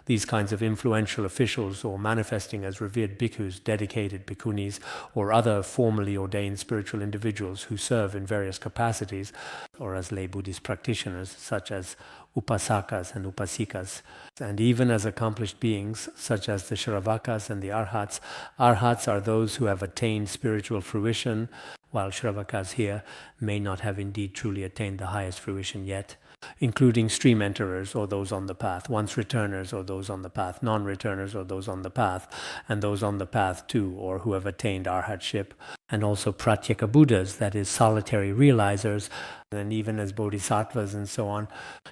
these kinds of influential officials, or manifesting as revered bhikkhus, dedicated bhikkhunis, or other formally ordained spiritual individuals who serve in various capacities, or as lay Buddhist practitioners, such as upasakas and upasikas, and even as accomplished beings, such as the Shravakas and the Arhats. Arhats are those who have attained spiritual fruition, while Shravakas here may not have indeed truly attained the highest fruition yet, including stream enterers or those on the path, once returners or those on the path, non-returners or those on the path, and those on the path too, or who have attained arhatship, and also pratyeka Buddhas, that is, solitary realizers, and even as bodhisattvas and so on,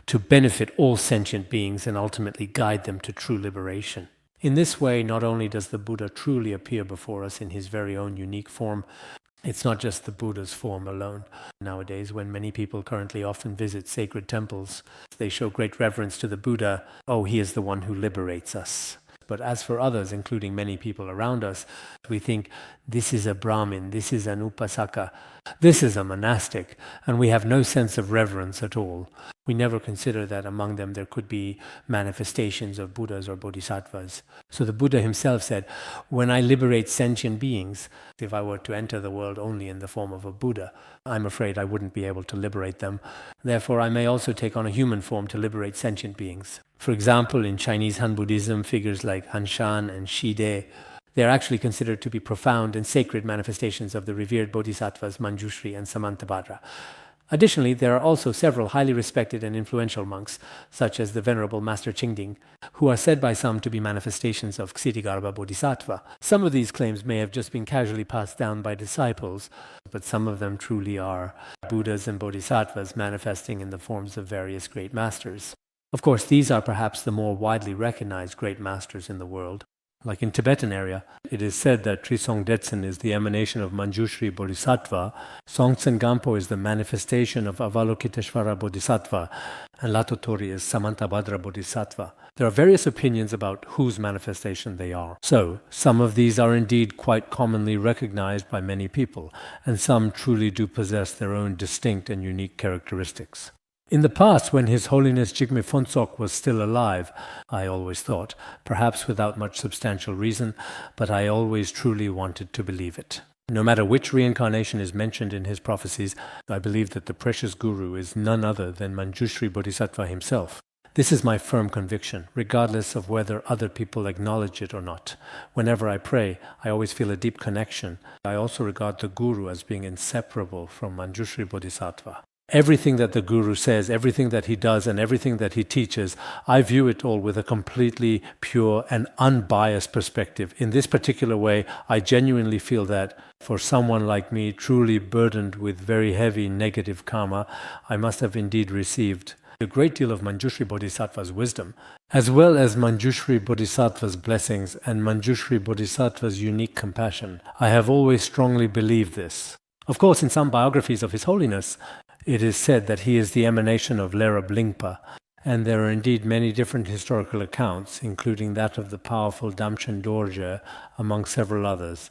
to benefit all sentient beings and ultimately guide them to true liberation. In this way, not only does the Buddha truly appear before us in his very own unique form, it's not just the Buddha's form alone. Nowadays, when many people currently often visit sacred temples, they show great reverence to the Buddha. Oh, he is the one who liberates us. But as for others, including many people around us, we think this is a Brahmin, this is an Upasaka, this is a monastic, and we have no sense of reverence at all. We never consider that among them there could be manifestations of Buddhas or Bodhisattvas. So the Buddha himself said, when I liberate sentient beings, if I were to enter the world only in the form of a Buddha, I'm afraid I wouldn't be able to liberate them. Therefore, I may also take on a human form to liberate sentient beings. For example, in Chinese Han Buddhism, figures like Hanshan and Shide, they are actually considered to be profound and sacred manifestations of the revered Bodhisattvas Manjushri and Samantabhadra. Additionally, there are also several highly respected and influential monks, such as the Venerable Master Chingding, who are said by some to be manifestations of Ksitigarbha Bodhisattva. Some of these claims may have just been casually passed down by disciples, but some of them truly are Buddhas and Bodhisattvas manifesting in the forms of various great masters. Of course, these are perhaps the more widely recognized great masters in the world. Like in Tibetan area, it is said that Trisong Detsen is the emanation of Manjushri Bodhisattva, Songtsen Gampo is the manifestation of Avalokiteshvara Bodhisattva, and Latotori is Samantabhadra Bodhisattva. There are various opinions about whose manifestation they are. So, some of these are indeed quite commonly recognized by many people, and some truly do possess their own distinct and unique characteristics. In the past, when His Holiness Jigme Phuntsok was still alive, I always thought, perhaps without much substantial reason, but I always truly wanted to believe it. No matter which reincarnation is mentioned in his prophecies, I believe that the precious Guru is none other than Manjushri Bodhisattva himself. This is my firm conviction, regardless of whether other people acknowledge it or not. Whenever I pray, I always feel a deep connection. I also regard the Guru as being inseparable from Manjushri Bodhisattva. Everything that the Guru says, everything that he does, and everything that he teaches, I view it all with a completely pure and unbiased perspective. In this particular way, I genuinely feel that for someone like me, truly burdened with very heavy negative karma, I must have indeed received a great deal of Manjushri Bodhisattva's wisdom, as well as Manjushri Bodhisattva's blessings and Manjushri Bodhisattva's unique compassion. I have always strongly believed this. Of course, in some biographies of His Holiness, it is said that he is the emanation of Lerab Lingpa, and there are indeed many different historical accounts, including that of the powerful Damchen Dorje, among several others.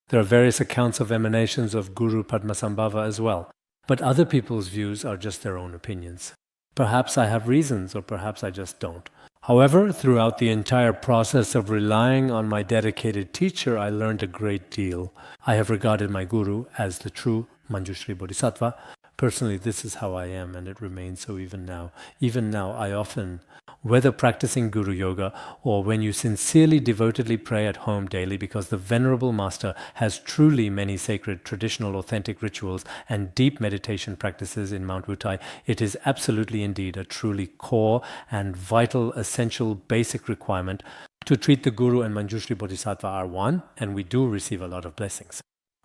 There are various accounts of emanations of Guru Padmasambhava as well, but other people's views are just their own opinions. Perhaps I have reasons, or perhaps I just don't. However, throughout the entire process of relying on my dedicated teacher, I learned a great deal. I have regarded my Guru as the true Manjushri Bodhisattva. Personally, this is how I am, and it remains so even now. Even now, I often, whether practicing Guru Yoga or when you sincerely, devotedly pray at home daily, because the Venerable Master has truly many sacred, traditional, authentic rituals and deep meditation practices in Mount Wutai, it is absolutely indeed a truly core and vital, essential, basic requirement to treat the Guru and Manjushri Bodhisattva are one, and we do receive a lot of blessings.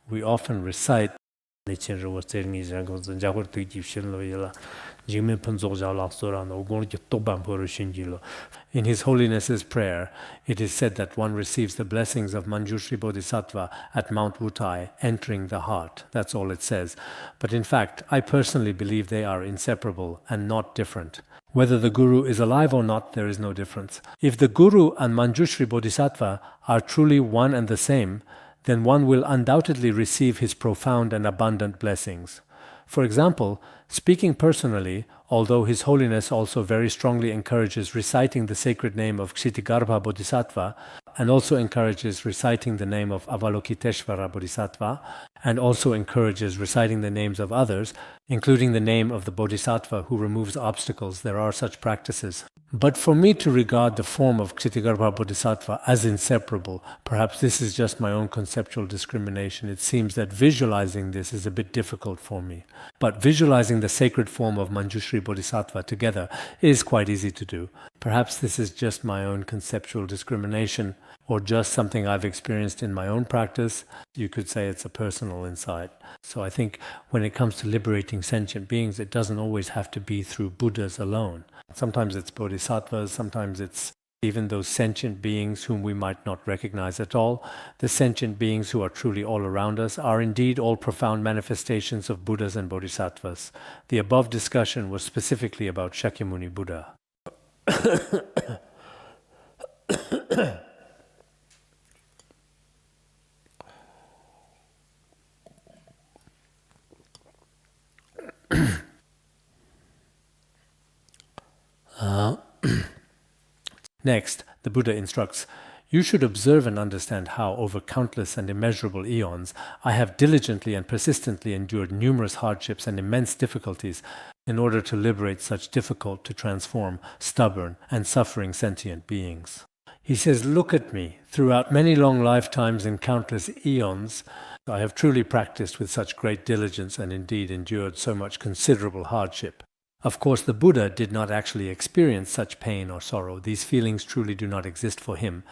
We often recite in His Holiness's prayer, it is said that one receives the blessings of Manjushri Bodhisattva at Mount Wutai, entering the heart. That's all it says. But in fact, I personally believe they are inseparable and not different. Whether the Guru is alive or not, there is no difference. If the Guru and Manjushri Bodhisattva are truly one and the same, then one will undoubtedly receive his profound and abundant blessings. For example, speaking personally, although His Holiness also very strongly encourages reciting the sacred name of Ksitigarbha Bodhisattva, and also encourages reciting the name of Avalokiteshvara Bodhisattva, and also encourages reciting the names of others, including the name of the Bodhisattva who removes obstacles. There are such practices. But for me to regard the form of Ksitigarbha Bodhisattva as inseparable, perhaps this is just my own conceptual discrimination. It seems that visualizing this is a bit difficult for me. But visualizing the sacred form of Manjushri Bodhisattva together is quite easy to do. Perhaps this is just my own conceptual discrimination, or just something I've experienced in my own practice. You could say it's a personal insight. So I think when it comes to liberating sentient beings, it doesn't always have to be through Buddhas alone. Sometimes it's bodhisattvas, sometimes it's even those sentient beings whom we might not recognize at all. The sentient beings who are truly all around us are indeed all profound manifestations of Buddhas and bodhisattvas. The above discussion was specifically about Shakyamuni Buddha. Next, the Buddha instructs, "You should observe and understand how, over countless and immeasurable eons, I have diligently and persistently endured numerous hardships and immense difficulties in order to liberate such difficult to transform, stubborn, and suffering sentient beings." He says, "Look at me. Throughout many long lifetimes and countless eons, I have truly practiced with such great diligence and indeed endured so much considerable hardship." Of course, the Buddha did not actually experience such pain or sorrow. These feelings truly do not exist for him.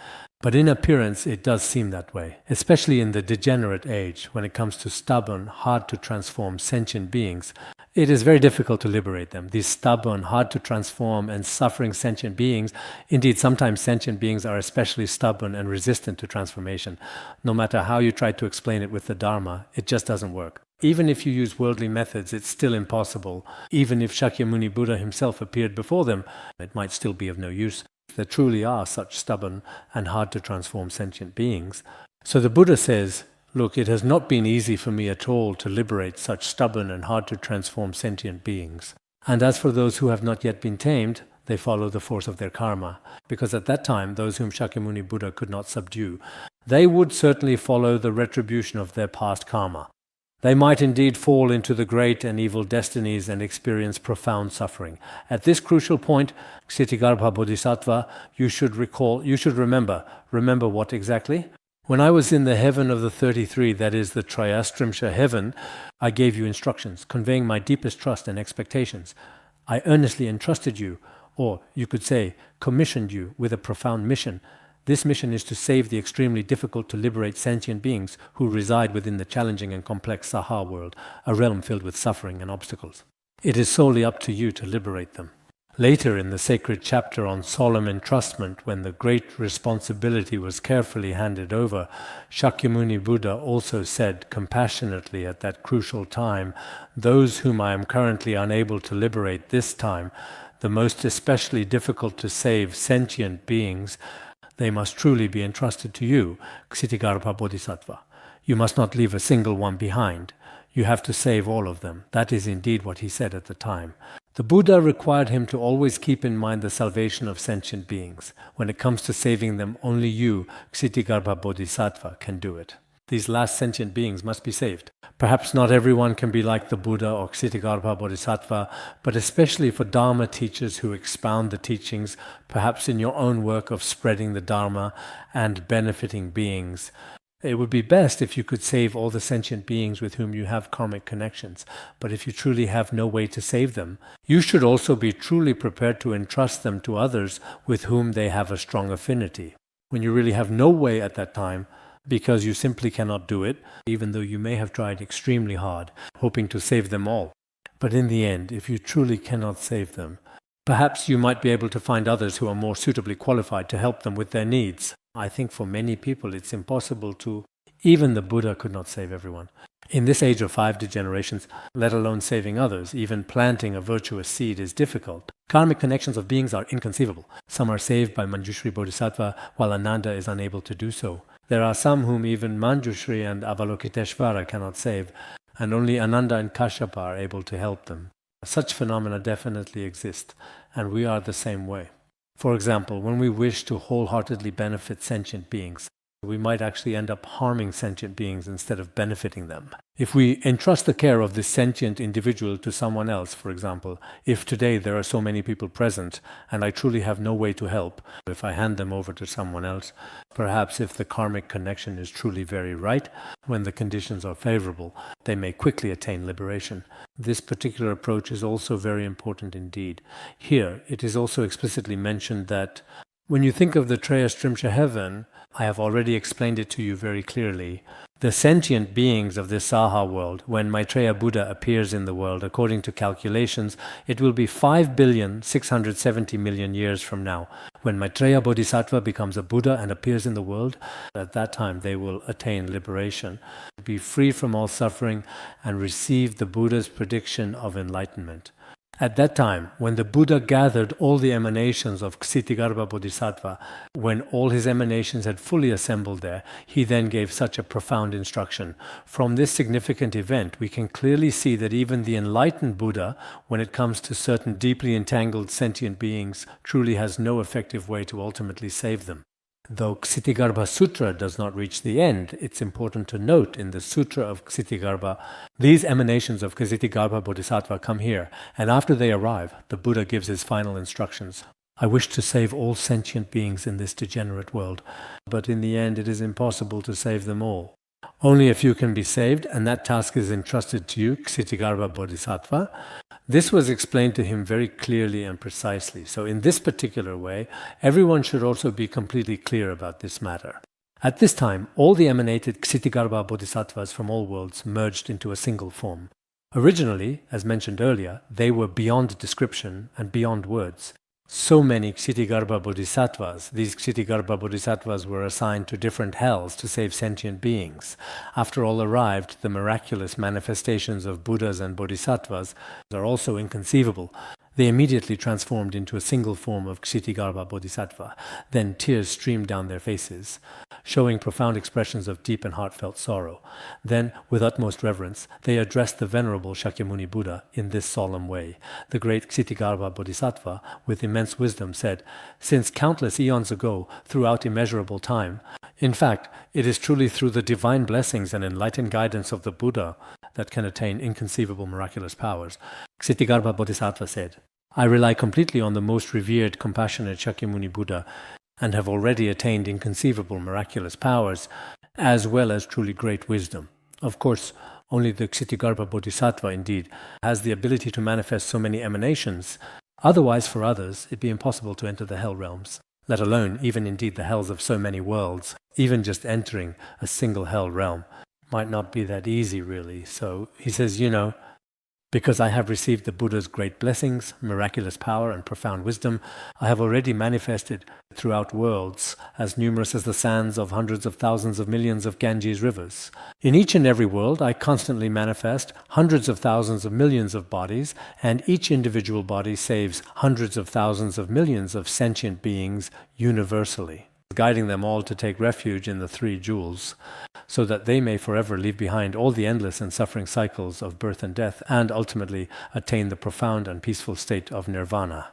But in appearance, it does seem that way, especially in the degenerate age, when it comes to stubborn, hard-to-transform sentient beings. It is very difficult to liberate them. These stubborn, hard-to-transform and suffering sentient beings, indeed, sometimes sentient beings are especially stubborn and resistant to transformation. No matter how you try to explain it with the Dharma, it just doesn't work. Even if you use worldly methods, it's still impossible. Even if Shakyamuni Buddha himself appeared before them, it might still be of no use. There truly are such stubborn and hard-to-transform sentient beings. So the Buddha says, "Look, it has not been easy for me at all to liberate such stubborn and hard-to-transform sentient beings. And as for those who have not yet been tamed, they follow the force of their karma. Because at that time, those whom Shakyamuni Buddha could not subdue, they would certainly follow the retribution of their past karma. They might indeed fall into the great and evil destinies and experience profound suffering. At this crucial point, Ksitigarbha Bodhisattva, you should remember what exactly? When I was in the heaven of the 33, that is the Trayastrimsha heaven, I gave you instructions, conveying my deepest trust and expectations. I earnestly entrusted you, or you could say, commissioned you with a profound mission. This mission is to save the extremely difficult to liberate sentient beings who reside within the challenging and complex Saha world, a realm filled with suffering and obstacles. It is solely up to you to liberate them." Later in the sacred chapter on solemn entrustment, when the great responsibility was carefully handed over, Shakyamuni Buddha also said compassionately at that crucial time, "Those whom I am currently unable to liberate this time, the most especially difficult to save sentient beings, they must truly be entrusted to you, Ksitigarbha Bodhisattva. You must not leave a single one behind. You have to save all of them." That is indeed what he said at the time. The Buddha required him to always keep in mind the salvation of sentient beings. When it comes to saving them, only you, Ksitigarbha Bodhisattva, can do it. These last sentient beings must be saved. Perhaps not everyone can be like the Buddha or Ksitigarbha Bodhisattva, but especially for Dharma teachers who expound the teachings, perhaps in your own work of spreading the Dharma and benefiting beings, it would be best if you could save all the sentient beings with whom you have karmic connections. But if you truly have no way to save them, you should also be truly prepared to entrust them to others with whom they have a strong affinity. When you really have no way at that time, because you simply cannot do it, even though you may have tried extremely hard, hoping to save them all. But in the end, if you truly cannot save them, perhaps you might be able to find others who are more suitably qualified to help them with their needs. I think for many people it's impossible to. Even the Buddha could not save everyone. In this age of 5 degenerations, let alone saving others, even planting a virtuous seed is difficult. Karmic connections of beings are inconceivable. Some are saved by Manjushri Bodhisattva, while Ananda is unable to do so. There are some whom even Manjushri and Avalokiteshvara cannot save, and only Ananda and Kashyapa are able to help them. Such phenomena definitely exist, and we are the same way. For example, when we wish to wholeheartedly benefit sentient beings, we might actually end up harming sentient beings instead of benefiting them. If we entrust the care of this sentient individual to someone else, for example, if today there are so many people present and I truly have no way to help, if I hand them over to someone else, perhaps if the karmic connection is truly very right, when the conditions are favorable, they may quickly attain liberation. This particular approach is also very important indeed. Here, it is also explicitly mentioned that when you think of the Trayastrimsha heaven, I have already explained it to you very clearly. The sentient beings of this Saha world, when Maitreya Buddha appears in the world, according to calculations, it will be 5,670,000,000 years from now. When Maitreya Bodhisattva becomes a Buddha and appears in the world, at that time they will attain liberation, be free from all suffering, and receive the Buddha's prediction of enlightenment. At that time, when the Buddha gathered all the emanations of Ksitigarbha Bodhisattva, when all his emanations had fully assembled there, he then gave such a profound instruction. From this significant event, we can clearly see that even the enlightened Buddha, when it comes to certain deeply entangled sentient beings, truly has no effective way to ultimately save them. Though Ksitigarbha Sutra does not reach the end, it's important to note in the Sutra of Ksitigarbha, these emanations of Ksitigarbha Bodhisattva come here, and after they arrive, the Buddha gives his final instructions. I wish to save all sentient beings in this degenerate world, but in the end it is impossible to save them all. Only a few can be saved, and that task is entrusted to you, Ksitigarbha Bodhisattva. This was explained to him very clearly and precisely. So in this particular way, everyone should also be completely clear about this matter. At this time, all the emanated Ksitigarbha Bodhisattvas from all worlds merged into a single form. Originally, as mentioned earlier, they were beyond description and beyond words. So many Ksitigarbha Bodhisattvas. These Ksitigarbha Bodhisattvas were assigned to different hells to save sentient beings. After all arrived, the miraculous manifestations of Buddhas and Bodhisattvas are also inconceivable. They immediately transformed into a single form of Ksitigarbha Bodhisattva. Then tears streamed down their faces, showing profound expressions of deep and heartfelt sorrow. Then, with utmost reverence, they addressed the venerable Shakyamuni Buddha in this solemn way. The great Ksitigarbha Bodhisattva, with immense wisdom, said, "Since countless eons ago, throughout immeasurable time, in fact, it is truly through the divine blessings and enlightened guidance of the Buddha that can attain inconceivable miraculous powers." Ksitigarbha Bodhisattva said, "I rely completely on the most revered, compassionate Shakyamuni Buddha and have already attained inconceivable miraculous powers as well as truly great wisdom." Of course, only the Ksitigarbha Bodhisattva indeed has the ability to manifest so many emanations. Otherwise, for others, it'd be impossible to enter the hell realms, let alone even indeed the hells of so many worlds. Even just entering a single hell realm might not be that easy, really. So he says, because I have received the Buddha's great blessings, miraculous power, and profound wisdom, I have already manifested throughout worlds as numerous as the sands of hundreds of thousands of millions of Ganges rivers. In each and every world, I constantly manifest hundreds of thousands of millions of bodies, and each individual body saves hundreds of thousands of millions of sentient beings universally, guiding them all to take refuge in the three jewels, so that they may forever leave behind all the endless and suffering cycles of birth and death, and ultimately attain the profound and peaceful state of nirvana.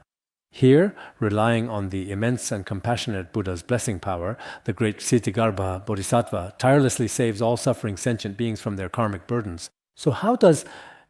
Here, relying on the immense and compassionate Buddha's blessing power, the great Ksitigarbha Bodhisattva tirelessly saves all suffering sentient beings from their karmic burdens. So how does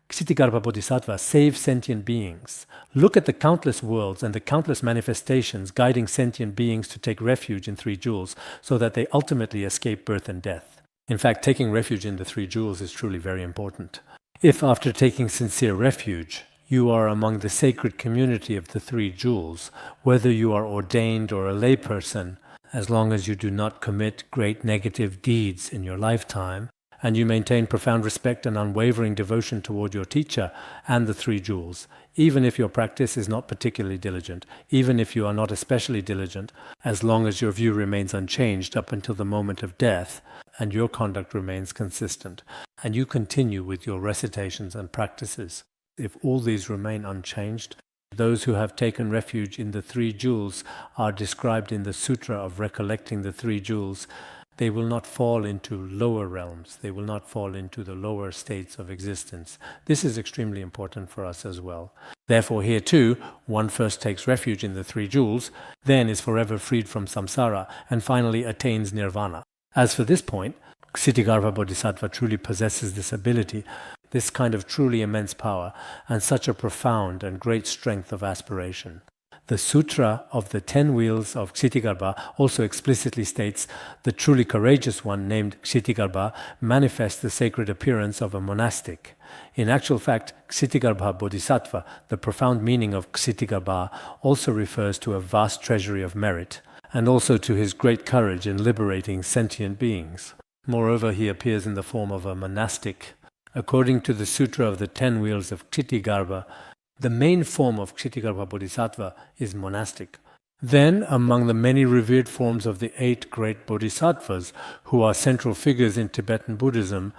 Ksitigarbha Bodhisattva save sentient beings? Look at the countless worlds and the countless manifestations guiding sentient beings to take refuge in three jewels so that they ultimately escape birth and death. In fact, taking refuge in the three jewels is truly very important. If after taking sincere refuge, you are among the sacred community of the three jewels, whether you are ordained or a layperson, as long as you do not commit great negative deeds in your lifetime, and you maintain profound respect and unwavering devotion toward your teacher and the three jewels, even if your practice is not particularly diligent, even if you are not especially diligent, as long as your view remains unchanged up until the moment of death, and your conduct remains consistent, and you continue with your recitations and practices. If all these remain unchanged, those who have taken refuge in the three jewels are described in the Sutra of Recollecting the Three Jewels. they will not fall into lower realms. They will not fall into the lower states of existence. This is extremely important for us as well. Therefore, here too, one first takes refuge in the three jewels, then is forever freed from samsara, and finally attains nirvana. As for this point, Ksitigarbha Bodhisattva truly possesses this ability, this kind of truly immense power, and such a profound and great strength of aspiration. The Sutra of the 10 Wheels of Ksitigarbha also explicitly states the truly courageous one, named Ksitigarbha, manifests the sacred appearance of a monastic. In actual fact, Ksitigarbha Bodhisattva, the profound meaning of Ksitigarbha, also refers to a vast treasury of merit, and also to his great courage in liberating sentient beings. Moreover, he appears in the form of a monastic. According to the Sutra of the 10 Wheels of Ksitigarbha, the main form of Ksitigarbha Bodhisattva is monastic. Then, among the many revered forms of the 8 great Bodhisattvas, who are central figures in Tibetan Buddhism,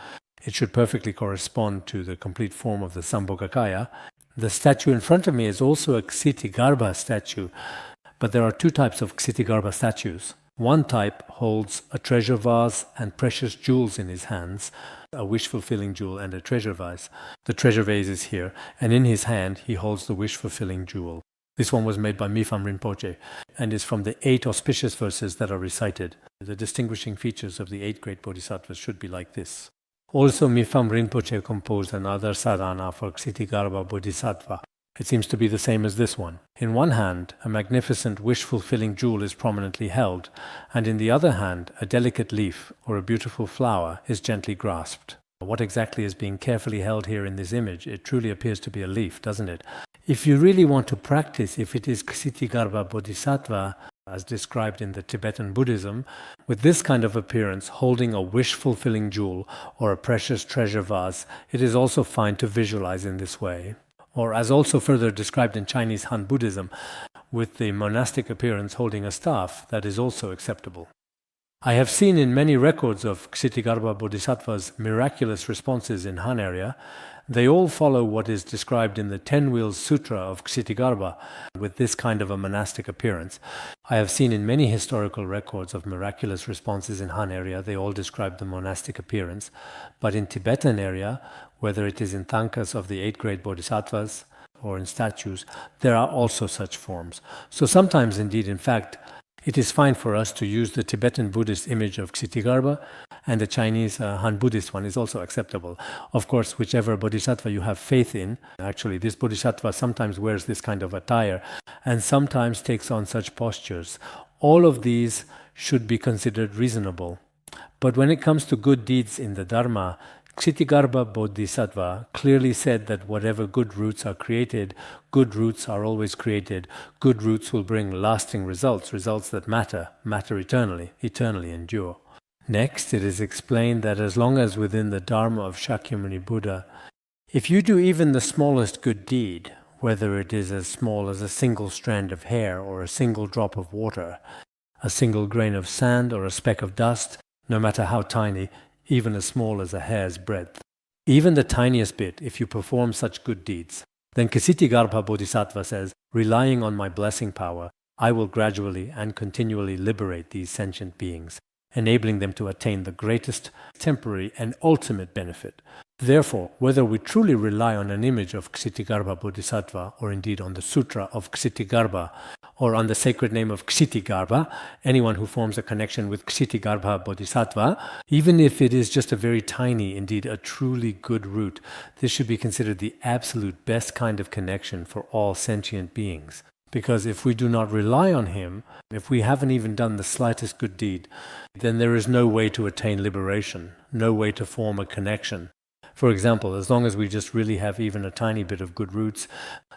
it should perfectly correspond to the complete form of the Sambhogakaya. The statue in front of me is also a Ksitigarbha statue, but there are 2 types of Ksitigarbha statues. One type holds a treasure vase and precious jewels in his hands, a wish-fulfilling jewel and a treasure vase. The treasure vase is here, and in his hand he holds the wish-fulfilling jewel. This one was made by Mipham Rinpoche, and is from the 8 auspicious verses that are recited. The distinguishing features of the 8 great Bodhisattvas should be like this. Also, Mipham Rinpoche composed another sadhana for Ksitigarbha Bodhisattva. It seems to be the same as this one. In one hand, a magnificent wish-fulfilling jewel is prominently held, and in the other hand, a delicate leaf or a beautiful flower is gently grasped. What exactly is being carefully held here in this image? It truly appears to be a leaf, doesn't it? If you really want to practice, if it is Ksitigarbha Bodhisattva, as described in the Tibetan Buddhism, with this kind of appearance, holding a wish-fulfilling jewel or a precious treasure vase, it is also fine to visualize in this way. Or as also further described in Chinese Han Buddhism, with the monastic appearance holding a staff, that is also acceptable. I have seen in many records of Ksitigarbha Bodhisattva's miraculous responses in Han area, they all follow what is described in the 10 Wheels Sutra of Ksitigarbha, with this kind of a monastic appearance. I have seen in many historical records of miraculous responses in Han area, they all describe the monastic appearance. But in Tibetan area, whether it is in Tankas of the 8 great Bodhisattvas or in statues, there are also such forms. So sometimes indeed, in fact, it is fine for us to use the Tibetan Buddhist image of Ksitigarbha, and the Chinese Han Buddhist one is also acceptable. Of course, whichever Bodhisattva you have faith in, actually this Bodhisattva sometimes wears this kind of attire and sometimes takes on such postures. All of these should be considered reasonable. But when it comes to good deeds in the Dharma, Ksitigarbha Bodhisattva clearly said that whatever good roots are created, good roots are always created. Good roots will bring lasting results, results that matter eternally endure. Next, it is explained that as long as within the Dharma of Shakyamuni Buddha, if you do even the smallest good deed, whether it is as small as a single strand of hair or a single drop of water, a single grain of sand or a speck of dust, no matter how tiny, even as small as a hair's breadth, even the tiniest bit, if you perform such good deeds, then Ksitigarbha Bodhisattva says, relying on my blessing power, I will gradually and continually liberate these sentient beings, enabling them to attain the greatest temporary and ultimate benefit. Therefore, whether we truly rely on an image of Ksitigarbha Bodhisattva, or indeed on the Sutra of Ksitigarbha, or on the sacred name of Ksitigarbha, anyone who forms a connection with Ksitigarbha Bodhisattva, even if it is just a very tiny, indeed a truly good root, this should be considered the absolute best kind of connection for all sentient beings. Because if we do not rely on him, if we haven't even done the slightest good deed, then there is no way to attain liberation, no way to form a connection. For example, as long as we just really have even a tiny bit of good roots,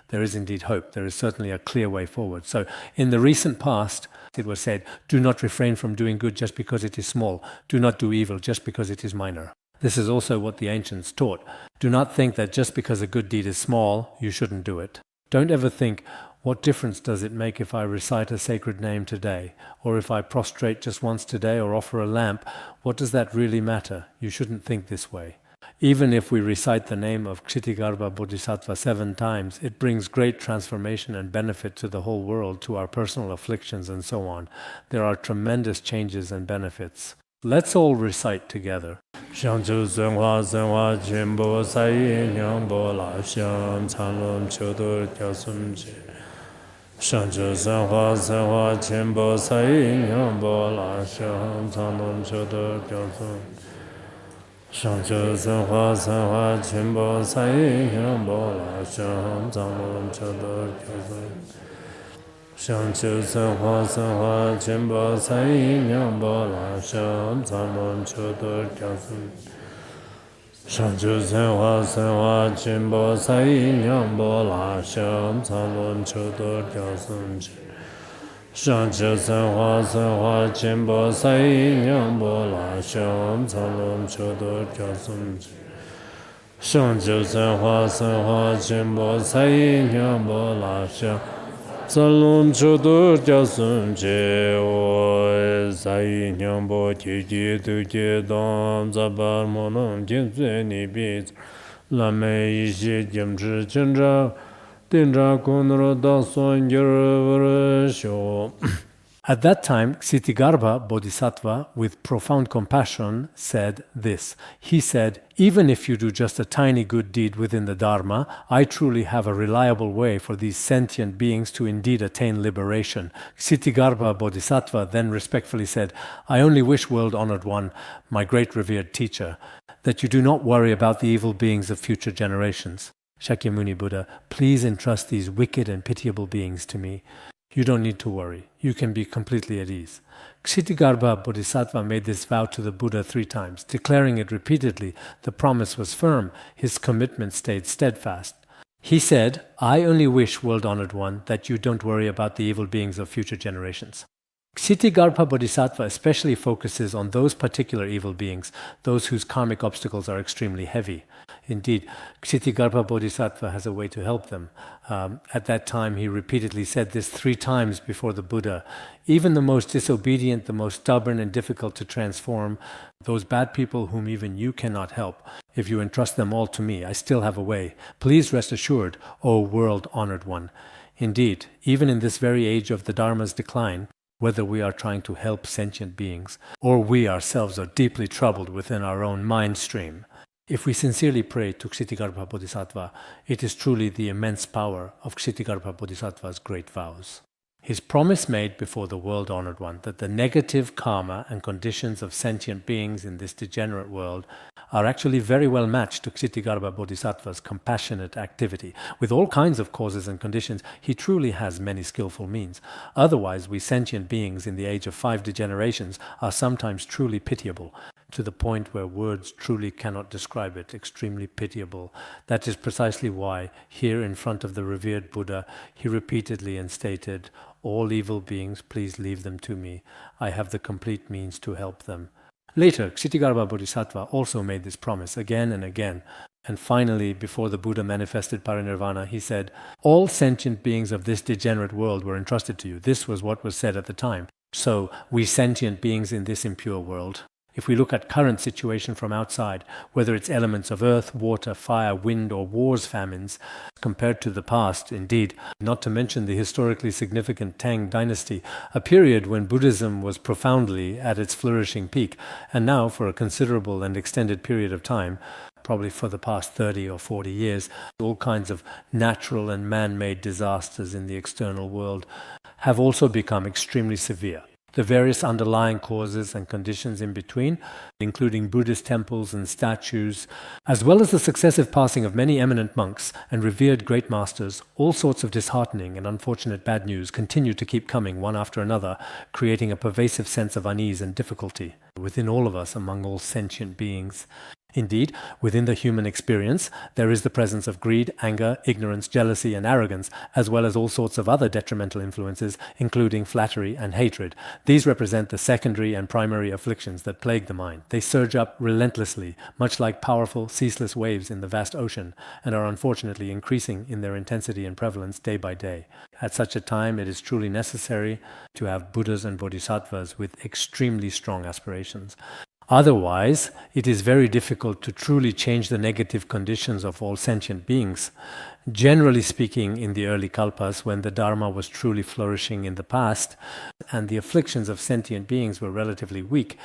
there is indeed hope. There is certainly a clear way forward. So in the recent past, it was said, do not refrain from doing good just because it is small. Do not do evil just because it is minor. This is also what the ancients taught. Do not think that just because a good deed is small, you shouldn't do it. Don't ever think, what difference does it make if I recite a sacred name today? Or if I prostrate just once today or offer a lamp? What does that really matter? You shouldn't think this way. Even if we recite the name of Ksitigarbha Bodhisattva 7 times, it brings great transformation and benefit to the whole world, to our personal afflictions and so on. There are tremendous changes and benefits. Let's all recite together. Shangchu Senhua Senhua Jimbo Sai Nyambo La Xiang Chanlum Chodur Gyasum Je. Shangchu Senhua Senhua Jimbo Sai Nyambo La Xiang Chanlum Chodur Gyasum. Shangchu Senhua Senhua Jimbo Sai Nyambo La Xiang Chanlum Chodur Gyasum. Shangchu Senhua Senhua Jimbo Sai Nyambo La Xiang Chanlum Chodur Gyasum. Shangchu Senhua Senhua Jimbo Sai Nyambo La Xiang Chanlum Chodur Gyasum. Shangchu Senhua Senhua Jimbo Sai Nyambo La Xiang Chanlum Chodur Gyasum. Shangchu Senhua Senhua Jimbo Sai Nyambo La Xiang Chanlum Chodur Gyasum Je O Sai Nyambo Ji Tu Ji Dom Zabar Monam Jin Zui Ni Bi La Mei Yi Xi Jim Zhi Jin Zha Din Zha Kun Ro Da Son Gir Vre Xiu. At that time, Ksitigarbha Bodhisattva, with profound compassion, said this. He said, even if you do just a tiny good deed within the Dharma, I truly have a reliable way for these sentient beings to indeed attain liberation. Ksitigarbha Bodhisattva then respectfully said, I only wish, world-honored one, my great revered teacher, that you do not worry about the evil beings of future generations. Shakyamuni Buddha, please entrust these wicked and pitiable beings to me. You don't need to worry. You can be completely at ease. Ksitigarbha Bodhisattva made this vow to the Buddha 3 times. Declaring it repeatedly, the promise was firm. His commitment stayed steadfast. He said, I only wish, world-honored one, that you don't worry about the evil beings of future generations. Ksitigarbha Bodhisattva especially focuses on those particular evil beings, those whose karmic obstacles are extremely heavy. Indeed, Ksitigarbha Bodhisattva has a way to help them. At that time, he repeatedly said this 3 times before the Buddha. Even the most disobedient, the most stubborn and difficult to transform, those bad people whom even you cannot help, if you entrust them all to me, I still have a way. Please rest assured, O world-honored one. Indeed, even in this very age of the Dharma's decline, whether we are trying to help sentient beings, or we ourselves are deeply troubled within our own mind stream, if we sincerely pray to Ksitigarbha Bodhisattva, it is truly the immense power of Ksitigarbha Bodhisattva's great vows. His promise made before the world-honored one that the negative karma and conditions of sentient beings in this degenerate world are actually very well matched to Ksitigarbha Bodhisattva's compassionate activity. With all kinds of causes and conditions, he truly has many skillful means. Otherwise, we sentient beings in the age of 5 degenerations are sometimes truly pitiable, to the point where words truly cannot describe it, extremely pitiable. That is precisely why, here in front of the revered Buddha, he repeatedly instated, all evil beings, please leave them to me. I have the complete means to help them. Later, Ksitigarbha Bodhisattva also made this promise again and again. And finally, before the Buddha manifested parinirvana, he said, all sentient beings of this degenerate world were entrusted to you. This was what was said at the time. So, we sentient beings in this impure world, if we look at current situation from outside, whether it's elements of earth, water, fire, wind, or wars, famines, compared to the past, indeed, not to mention the historically significant Tang dynasty, a period when Buddhism was profoundly at its flourishing peak, and now for a considerable and extended period of time, probably for the past 30 or 40 years, all kinds of natural and man-made disasters in the external world have also become extremely severe. The various underlying causes and conditions in between, including Buddhist temples and statues, as well as the successive passing of many eminent monks and revered great masters, all sorts of disheartening and unfortunate bad news continue to keep coming one after another, creating a pervasive sense of unease and difficulty within all of us, among all sentient beings. Indeed, within the human experience, there is the presence of greed, anger, ignorance, jealousy, and arrogance, as well as all sorts of other detrimental influences, including flattery and hatred. These represent the secondary and primary afflictions that plague the mind. They surge up relentlessly, much like powerful, ceaseless waves in the vast ocean, and are unfortunately increasing in their intensity and prevalence day by day. At such a time, it is truly necessary to have Buddhas and Bodhisattvas with extremely strong aspirations. Otherwise, it is very difficult to truly change the negative conditions of all sentient beings. Generally speaking, in the early kalpas, when the Dharma was truly flourishing in the past, and the afflictions of sentient beings were relatively weak,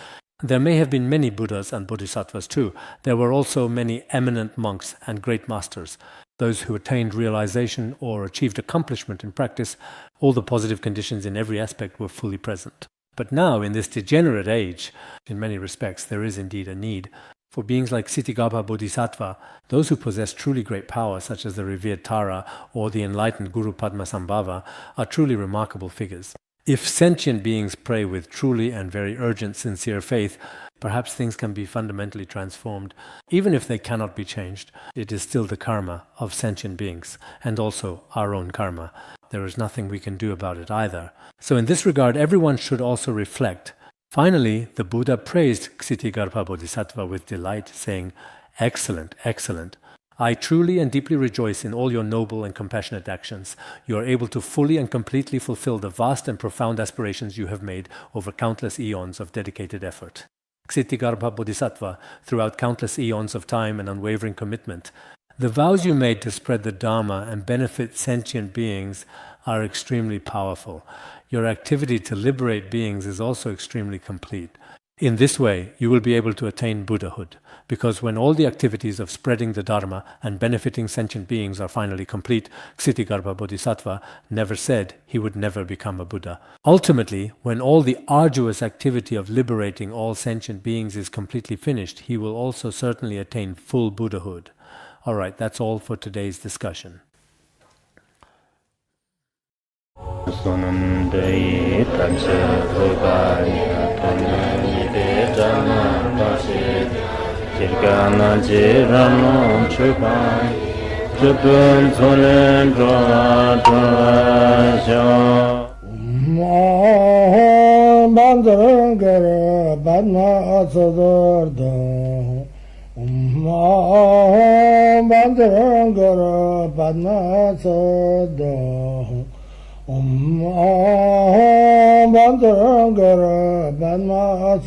There may have been many Buddhas and Bodhisattvas too. There were also many eminent monks and great masters, those who attained realization or achieved accomplishment in practice. All the positive conditions in every aspect were fully present. But now, in this degenerate age, in many respects, there is indeed a need for beings like Ksitigarbha Bodhisattva, those who possess truly great power, such as the revered Tara or the enlightened Guru Padmasambhava, are truly remarkable figures. If sentient beings pray with truly and very urgent, sincere faith, perhaps things can be fundamentally transformed. Even if they cannot be changed, it is still the karma of sentient beings, and also our own karma. There is nothing we can do about it either. So in this regard, everyone should also reflect. Finally, the Buddha praised Ksitigarbha Bodhisattva with delight, saying, "Excellent, excellent. I truly and deeply rejoice in all your noble and compassionate actions. You are able to fully and completely fulfill the vast and profound aspirations you have made over countless eons of dedicated effort. Ksitigarbha Bodhisattva, throughout countless eons of time and unwavering commitment, the vows you made to spread the Dharma and benefit sentient beings are extremely powerful. Your activity to liberate beings is also extremely complete. In this way, you will be able to attain Buddhahood, because when all the activities of spreading the Dharma and benefiting sentient beings are finally complete, Ksitigarbha Bodhisattva never said he would never become a Buddha. Ultimately, when all the arduous activity of liberating all sentient beings is completely finished, he will also certainly attain full Buddhahood." All right, that's all for today's discussion. Bandara Bandara